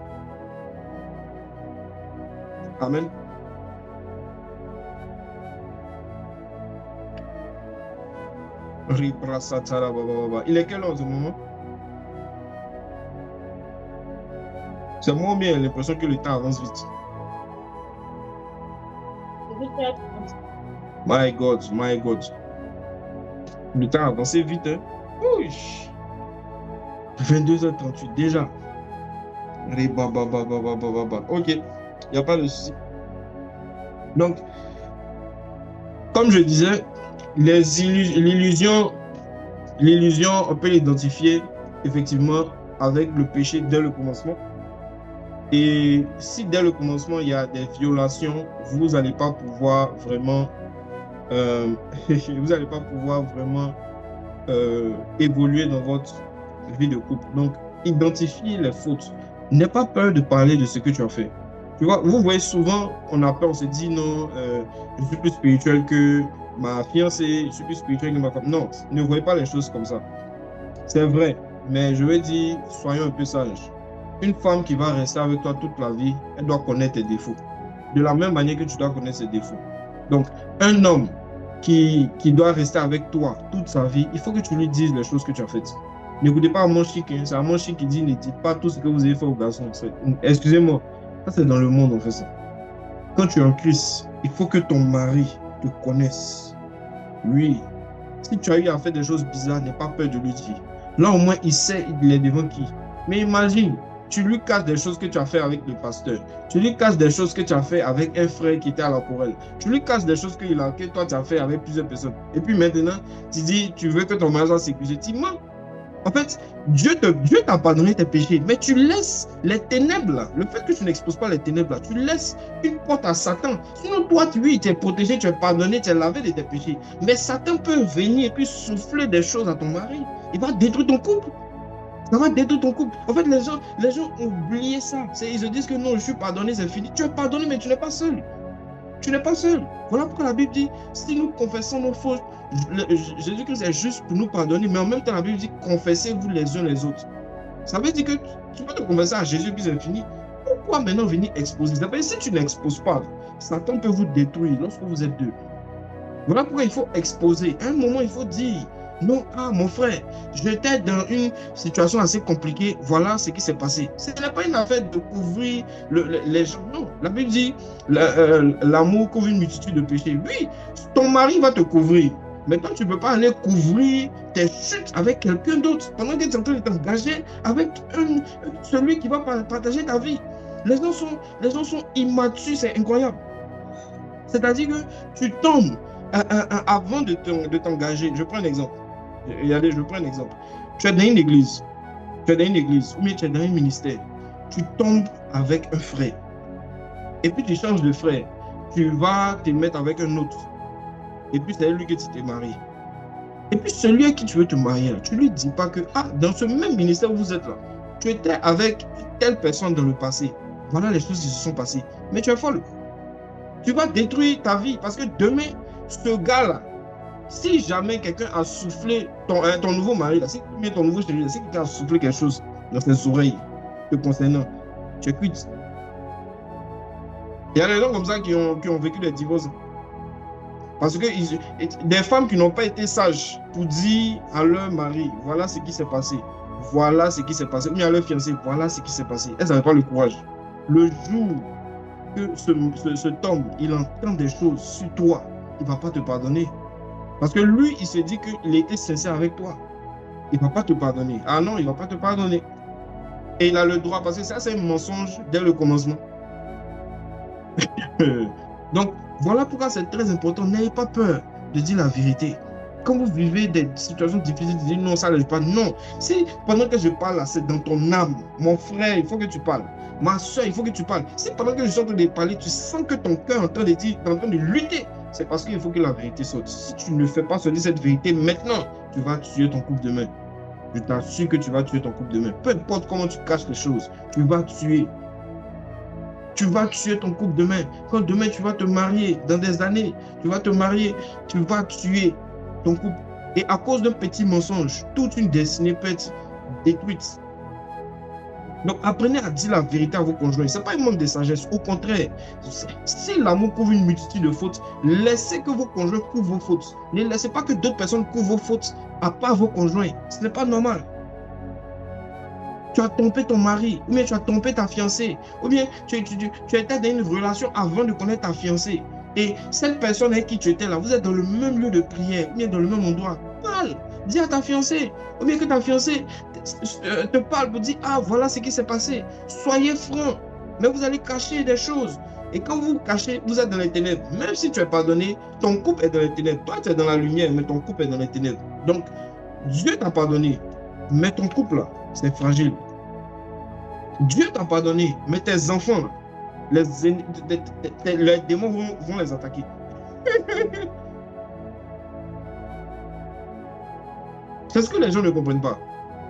Amen. Il est quelle heure en ce moment? C'est moi bien l'impression que le temps avance vite. My God. Le temps a avancé vite. Hein? 22h38 déjà. Ok, il n'y a pas de souci. Donc, Comme je disais, l'illusion, on peut l'identifier effectivement avec le péché dès le commencement. Et si dès le commencement, il y a des violations, vous n'allez pas pouvoir vraiment, vous n'allez pas pouvoir vraiment évoluer dans votre vie de couple. Donc, identifiez les fautes. N'aie pas peur de parler de ce que tu as fait. Tu vois, vous voyez souvent, on a peur, on se dit non, je suis plus spirituel que ma fiancée, je suis plus spirituel que ma femme. Non, ne voyez pas les choses comme ça. C'est vrai, mais je veux dire, soyons un peu sages. Une femme qui va rester avec toi toute la vie, elle doit connaître tes défauts. De la même manière que tu dois connaître ses défauts. Donc, un homme qui doit rester avec toi toute sa vie, il faut que tu lui dises les choses que tu as faites. N'écoutez pas Amon Chic, hein. C'est Amon Chic qui dit ne dites pas tout ce que vous avez fait aux garçons. Excusez-moi, ça c'est dans le monde on fait ça. Quand tu es en Christ, il faut que ton mari te connaisse. Oui. Si tu as eu à faire des choses bizarres, n'aie pas peur de lui dire. Là au moins il sait il est devant qui. Mais imagine, tu lui casses des choses que tu as fait avec le pasteur. Tu lui casses des choses que tu as fait avec un frère qui était à la chorale. Tu lui casses des choses que toi tu as fait avec plusieurs personnes. Et puis maintenant, tu dis, tu veux que ton mariage soit sécurisé. Tu mens. En fait, Dieu t'a pardonné tes péchés, mais tu laisses les ténèbres là, le fait que tu n'exposes pas les ténèbres là, tu laisses une porte à Satan. Sinon, toi, oui, tu es protégé, tu es pardonné, tu es lavé de tes péchés. Mais Satan peut venir et puis souffler des choses à ton mari. Il va détruire ton couple. Ça va détruire ton couple. En fait, les gens ont oublié ça. Ils se disent que non, je suis pardonné, c'est fini. Tu es pardonné, mais tu n'es pas seul. Tu n'es pas seul. Voilà pourquoi la Bible dit, si nous confessons nos fautes, Jésus-Christ est juste pour nous pardonner, mais en même temps, la Bible dit, confessez-vous les uns les autres. Ça veut dire que tu peux te confesser à Jésus, puis c'est fini. Pourquoi maintenant venir exposer? Ça veut dire, si tu n'exposes pas, Satan peut vous détruire lorsque vous êtes deux. Voilà pourquoi il faut exposer. À un moment, il faut dire, non, mon frère, j'étais dans une situation assez compliquée, voilà ce qui s'est passé. Ce n'est pas une affaire de couvrir les gens, non. La Bible dit, l'amour couvre une multitude de péchés. Oui, ton mari va te couvrir, mais toi, tu ne peux pas aller couvrir tes chutes avec quelqu'un d'autre pendant que tu es en train de t'engager avec celui qui va partager ta vie. Les gens sont immatures, c'est incroyable. C'est-à-dire que tu tombes avant de t'engager. Je prends un exemple. Je prends un exemple. Tu es dans une église, ou bien tu es dans un ministère. Tu tombes avec un frère. Et puis tu changes de frère. Tu vas te mettre avec un autre. Et puis c'est lui que tu t'es marié. Et puis celui à qui tu veux te marier, tu ne lui dis pas que, dans ce même ministère où vous êtes là, tu étais avec telle personne dans le passé. Voilà les choses qui se sont passées. Mais tu es folle. Tu vas détruire ta vie parce que demain, ce gars-là, si jamais quelqu'un a soufflé ton nouveau mari, là, si ton nouveau chéri, si quelqu'un a soufflé quelque chose dans ses oreilles te concernant, tu es cuite. Il y a des gens comme ça qui ont vécu des divorces. Parce que des femmes qui n'ont pas été sages pour dire à leur mari, voilà ce qui s'est passé, voilà ce qui s'est passé, ou à leur fiancé, voilà ce qui s'est passé. Elles n'avaient pas le courage. Le jour que cet homme, il entend des choses sur toi, il ne va pas te pardonner. Parce que lui, il se dit qu'il était sincère avec toi. Il ne va pas te pardonner. Ah non, il ne va pas te pardonner. Et il a le droit, parce que ça, c'est un mensonge dès le commencement. Donc, voilà pourquoi c'est très important. N'ayez pas peur de dire la vérité. Quand vous vivez des situations difficiles, vous dites non, ça ne pas. Non. Si pendant que je parle là, c'est dans ton âme, mon frère, il faut que tu parles. Ma soeur, il faut que tu parles. Si pendant que je suis en train de parler, tu sens que ton cœur est en train de lutter, c'est parce qu'il faut que la vérité sorte. Si tu ne fais pas sortir cette vérité maintenant, tu vas tuer ton couple demain. Je t'assure que tu vas tuer ton couple demain. Peu importe comment tu caches les choses, tu vas tuer. Tu vas tuer ton couple demain. Quand demain tu vas te marier, dans des années, tu vas te marier, tu vas tuer ton couple. Et à cause d'un petit mensonge, toute une destinée peut être détruite. Donc apprenez à dire la vérité à vos conjoints. Ce n'est pas un manque de sagesse. Au contraire, si l'amour couvre une multitude de fautes, laissez que vos conjoints couvrent vos fautes. Ne laissez pas que d'autres personnes couvrent vos fautes à part vos conjoints. Ce n'est pas normal. Tu as trompé ton mari, ou bien tu as trompé ta fiancée, ou bien tu étais dans une relation avant de connaître ta fiancée. Et cette personne avec qui tu étais là, vous êtes dans le même lieu de prière, ou bien dans le même endroit. Parle, dis à ta fiancée, ou bien que ta fiancée te parle pour dire, voilà ce qui s'est passé. Soyez franc, mais vous allez cacher des choses. Et quand vous vous cachez, vous êtes dans les ténèbres. Même si tu es pardonné, ton couple est dans les ténèbres. Toi, tu es dans la lumière, mais ton couple est dans les ténèbres. Donc, Dieu t'a pardonné, mais ton couple, là, c'est fragile. Dieu t'a pardonné, mais tes enfants, là, les démons vont les attaquer. C'est ce que les gens ne comprennent pas.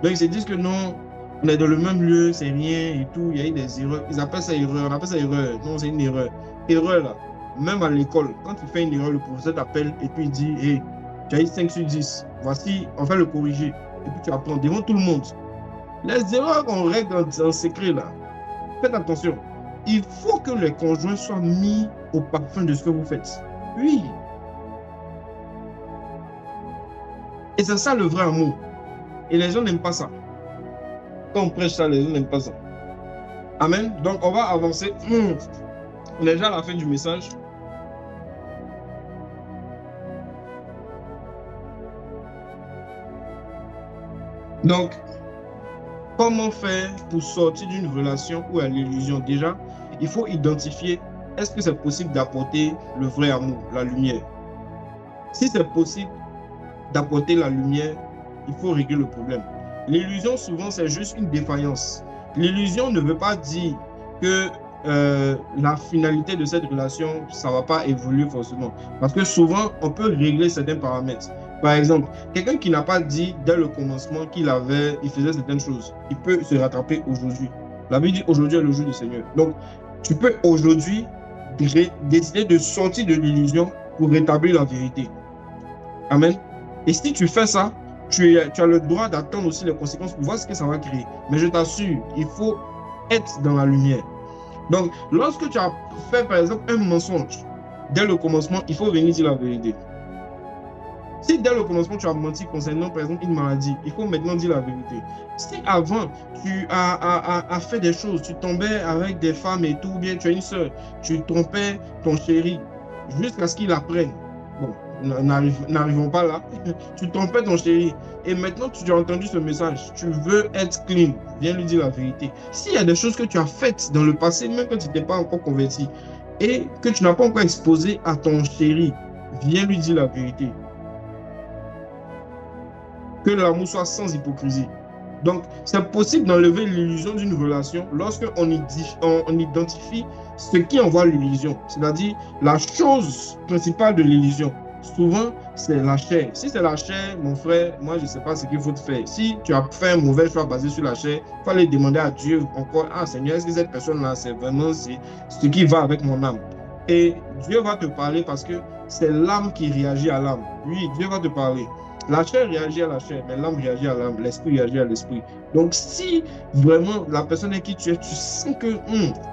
Donc, ils se disent que non, on est dans le même lieu, c'est rien et tout, il y a eu des erreurs. Ils appellent ça erreur, on appelle ça erreur. Non, c'est une erreur. Erreur, là, même à l'école, quand tu fais une erreur, le professeur t'appelle et puis il dit, hey, tu as eu 5 sur 10, voici, on va le corriger. Et puis tu apprends devant tout le monde. Les erreurs qu'on règle en secret, là, faites attention. Il faut que les conjoints soient mis au parfum de ce que vous faites. Oui. Et c'est ça le vrai amour. Et les gens n'aiment pas ça. Quand on prêche ça, les gens n'aiment pas ça. Amen. Donc, on va avancer. On est déjà à la fin du message. Donc, comment faire pour sortir d'une relation où il y a l'illusion? Déjà, il faut identifier, est-ce que c'est possible d'apporter le vrai amour, la lumière? Si c'est possible d'apporter la lumière, il faut régler le problème. L'illusion, souvent, c'est juste une défaillance. L'illusion ne veut pas dire que la finalité de cette relation, ça ne va pas évoluer forcément. Parce que souvent, on peut régler certains paramètres. Par exemple, quelqu'un qui n'a pas dit dès le commencement qu'il faisait certaines choses, il peut se rattraper aujourd'hui. La Bible dit aujourd'hui est le jour du Seigneur. Donc, tu peux aujourd'hui décider de sortir de l'illusion pour rétablir la vérité. Amen. Et si tu fais ça, tu as le droit d'attendre aussi les conséquences pour voir ce que ça va créer. Mais je t'assure, il faut être dans la lumière. Donc, lorsque tu as fait, par exemple, un mensonge, dès le commencement, il faut venir dire la vérité. Si dès le commencement, tu as menti concernant, par exemple, une maladie, il faut maintenant dire la vérité. Si avant, tu as fait des choses, tu tombais avec des femmes et tout, ou bien tu as une soeur, tu trompais ton chéri jusqu'à ce qu'il apprenne. Bon, n'arrivons pas là. Tu trompais ton chéri et maintenant tu as entendu ce message. Tu veux être clean. Viens lui dire la vérité. S'il y a des choses que tu as faites dans le passé, même quand tu n'étais pas encore converti et que tu n'as pas encore exposé à ton chéri, viens lui dire la vérité. Que l'amour soit sans hypocrisie. Donc, c'est possible d'enlever l'illusion d'une relation lorsqu'on identifie ce qui envoie l'illusion, c'est-à-dire la chose principale de l'illusion. Souvent, c'est la chair. Si c'est la chair, mon frère, moi, je ne sais pas ce qu'il faut te faire. Si tu as fait un mauvais choix basé sur la chair, il faut aller demander à Dieu encore, ah Seigneur, est-ce que cette personne-là, c'est vraiment ce qui va avec mon âme? Et Dieu va te parler parce que c'est l'âme qui réagit à l'âme. Oui, Dieu va te parler. La chair réagit à la chair, mais l'âme réagit à l'âme, l'esprit réagit à l'esprit. Donc, si vraiment la personne avec qui tu es, tu sens que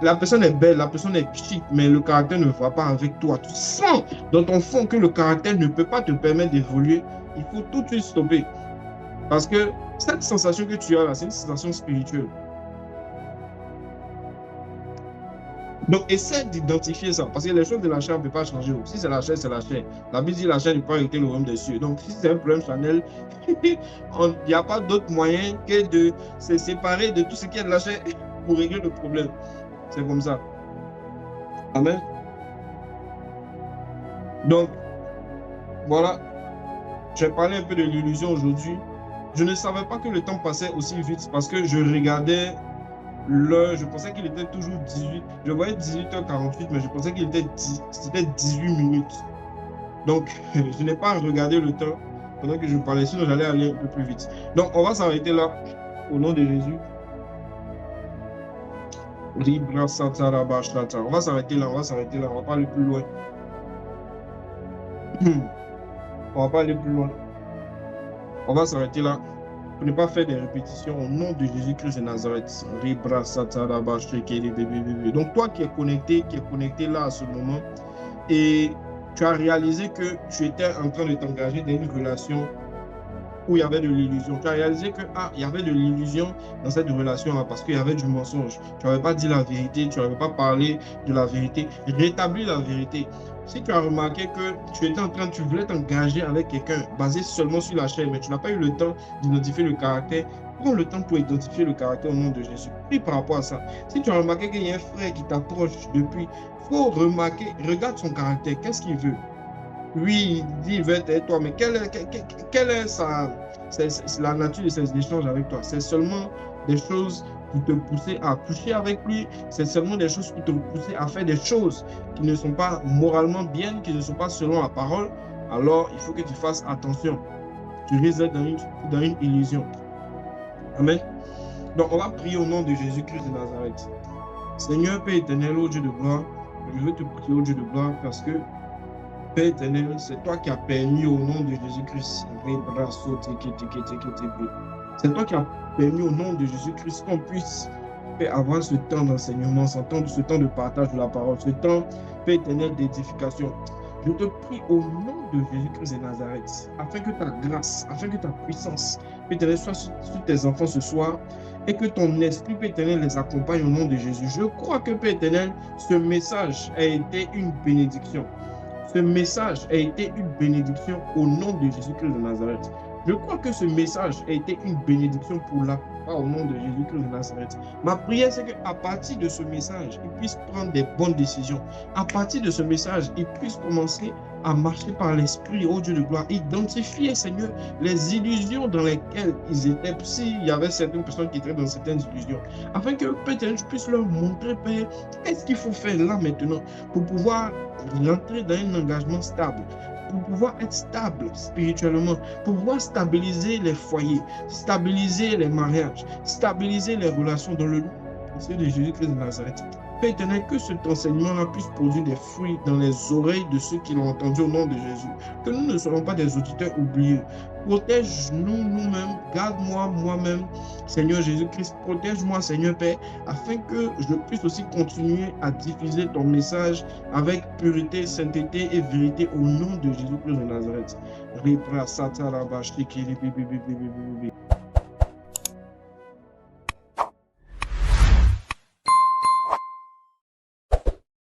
la personne est belle, la personne est chic, mais le caractère ne va pas avec toi, tu sens dans ton fond que le caractère ne peut pas te permettre d'évoluer, il faut tout de suite stopper. Parce que cette sensation que tu as là, c'est une sensation spirituelle. Donc, essaie d'identifier ça, parce que les choses de la chair ne peuvent pas changer. Si c'est la chair, c'est la chair. La Bible dit la chair ne peut pas hériter le royaume des cieux. Donc, si c'est un problème charnel, il n'y a pas d'autre moyen que de se séparer de tout ce qui est de la chair pour régler le problème. C'est comme ça. Amen. Donc, voilà. J'ai parlé un peu de l'illusion aujourd'hui. Je ne savais pas que le temps passait aussi vite parce que je regardais l'heure, je pensais qu'il était toujours 18. Je voyais 18h48, mais je pensais qu'il était 18 minutes. Donc, je n'ai pas regardé le temps pendant que je parlais, sinon j'allais aller un peu plus vite. Donc, on va s'arrêter là, au nom de Jésus. On va s'arrêter là, on va pas aller plus loin. On va pas aller plus loin. On va s'arrêter là. Pour ne pas faire des répétitions au nom de Jésus-Christ de Nazareth. Donc toi qui es connecté là à ce moment et tu as réalisé que tu étais en train de t'engager dans une relation où il y avait de l'illusion. Tu as réalisé que il y avait de l'illusion dans cette relation-là parce qu'il y avait du mensonge. Tu n'avais pas dit la vérité, tu n'avais pas parlé de la vérité. Rétablis la vérité. Si tu as remarqué que tu voulais t'engager avec quelqu'un basé seulement sur la chair, mais tu n'as pas eu le temps d'identifier le caractère, prends le temps pour identifier le caractère au nom de Jésus. Prie par rapport à ça. Si tu as remarqué qu'il y a un frère qui t'approche depuis, il faut remarquer, regarde son caractère, qu'est-ce qu'il veut? Oui, il dit il veut être avec toi, mais quelle est la nature de ces échanges avec toi? C'est seulement des choses pour te pousser à coucher avec lui, c'est seulement des choses pour te pousser à faire des choses qui ne sont pas moralement bien, qui ne sont pas selon la parole. Alors, il faut que tu fasses attention. Tu risques d'être dans une illusion. Amen. Donc, on va prier au nom de Jésus-Christ de Nazareth. Seigneur, Père éternel, ô Dieu de gloire, je veux te prier, ô Dieu de gloire, parce que Père éternel, c'est toi qui as permis au nom de Jésus-Christ, c'est toi qui as permis au nom de Jésus-Christ qu'on puisse avoir ce temps d'enseignement, ce temps de partage de la parole, ce temps, Père éternel, d'édification. Je te prie au nom de Jésus-Christ de Nazareth, afin que ta grâce, afin que ta puissance, Père éternel, soit sur tes enfants ce soir, et que ton esprit, Père éternel, les accompagne au nom de Jésus. Je crois que, Père éternel, ce message a été une bénédiction. Ce message a été une bénédiction au nom de Jésus-Christ de Nazareth. Je crois que ce message a été une bénédiction pour la plupart au nom de Jésus-Christ de Nazareth. Ma prière, c'est qu'à partir de ce message, ils puissent prendre des bonnes décisions. À partir de ce message, ils puissent commencer à marcher par l'Esprit, ô Dieu de gloire, identifier, Seigneur, les illusions dans lesquelles ils étaient, s'il y avait certaines personnes qui étaient dans certaines illusions, afin que peut-être je puisse leur montrer, Père, qu'est-ce qu'il faut faire là maintenant pour pouvoir rentrer dans un engagement stable, pour pouvoir être stable spirituellement, pour pouvoir stabiliser les foyers, stabiliser les mariages, stabiliser les relations dans le nom de Jésus-Christ de Nazareth. Père éternel, que cet enseignement-là puisse produire des fruits dans les oreilles de ceux qui l'ont entendu au nom de Jésus. Que nous ne serons pas des auditeurs oubliés. Protège-nous nous-mêmes, garde-moi moi-même, Seigneur Jésus-Christ. Protège-moi, Seigneur Père, afin que je puisse aussi continuer à diffuser ton message avec pureté, sainteté et vérité au nom de Jésus-Christ de Nazareth.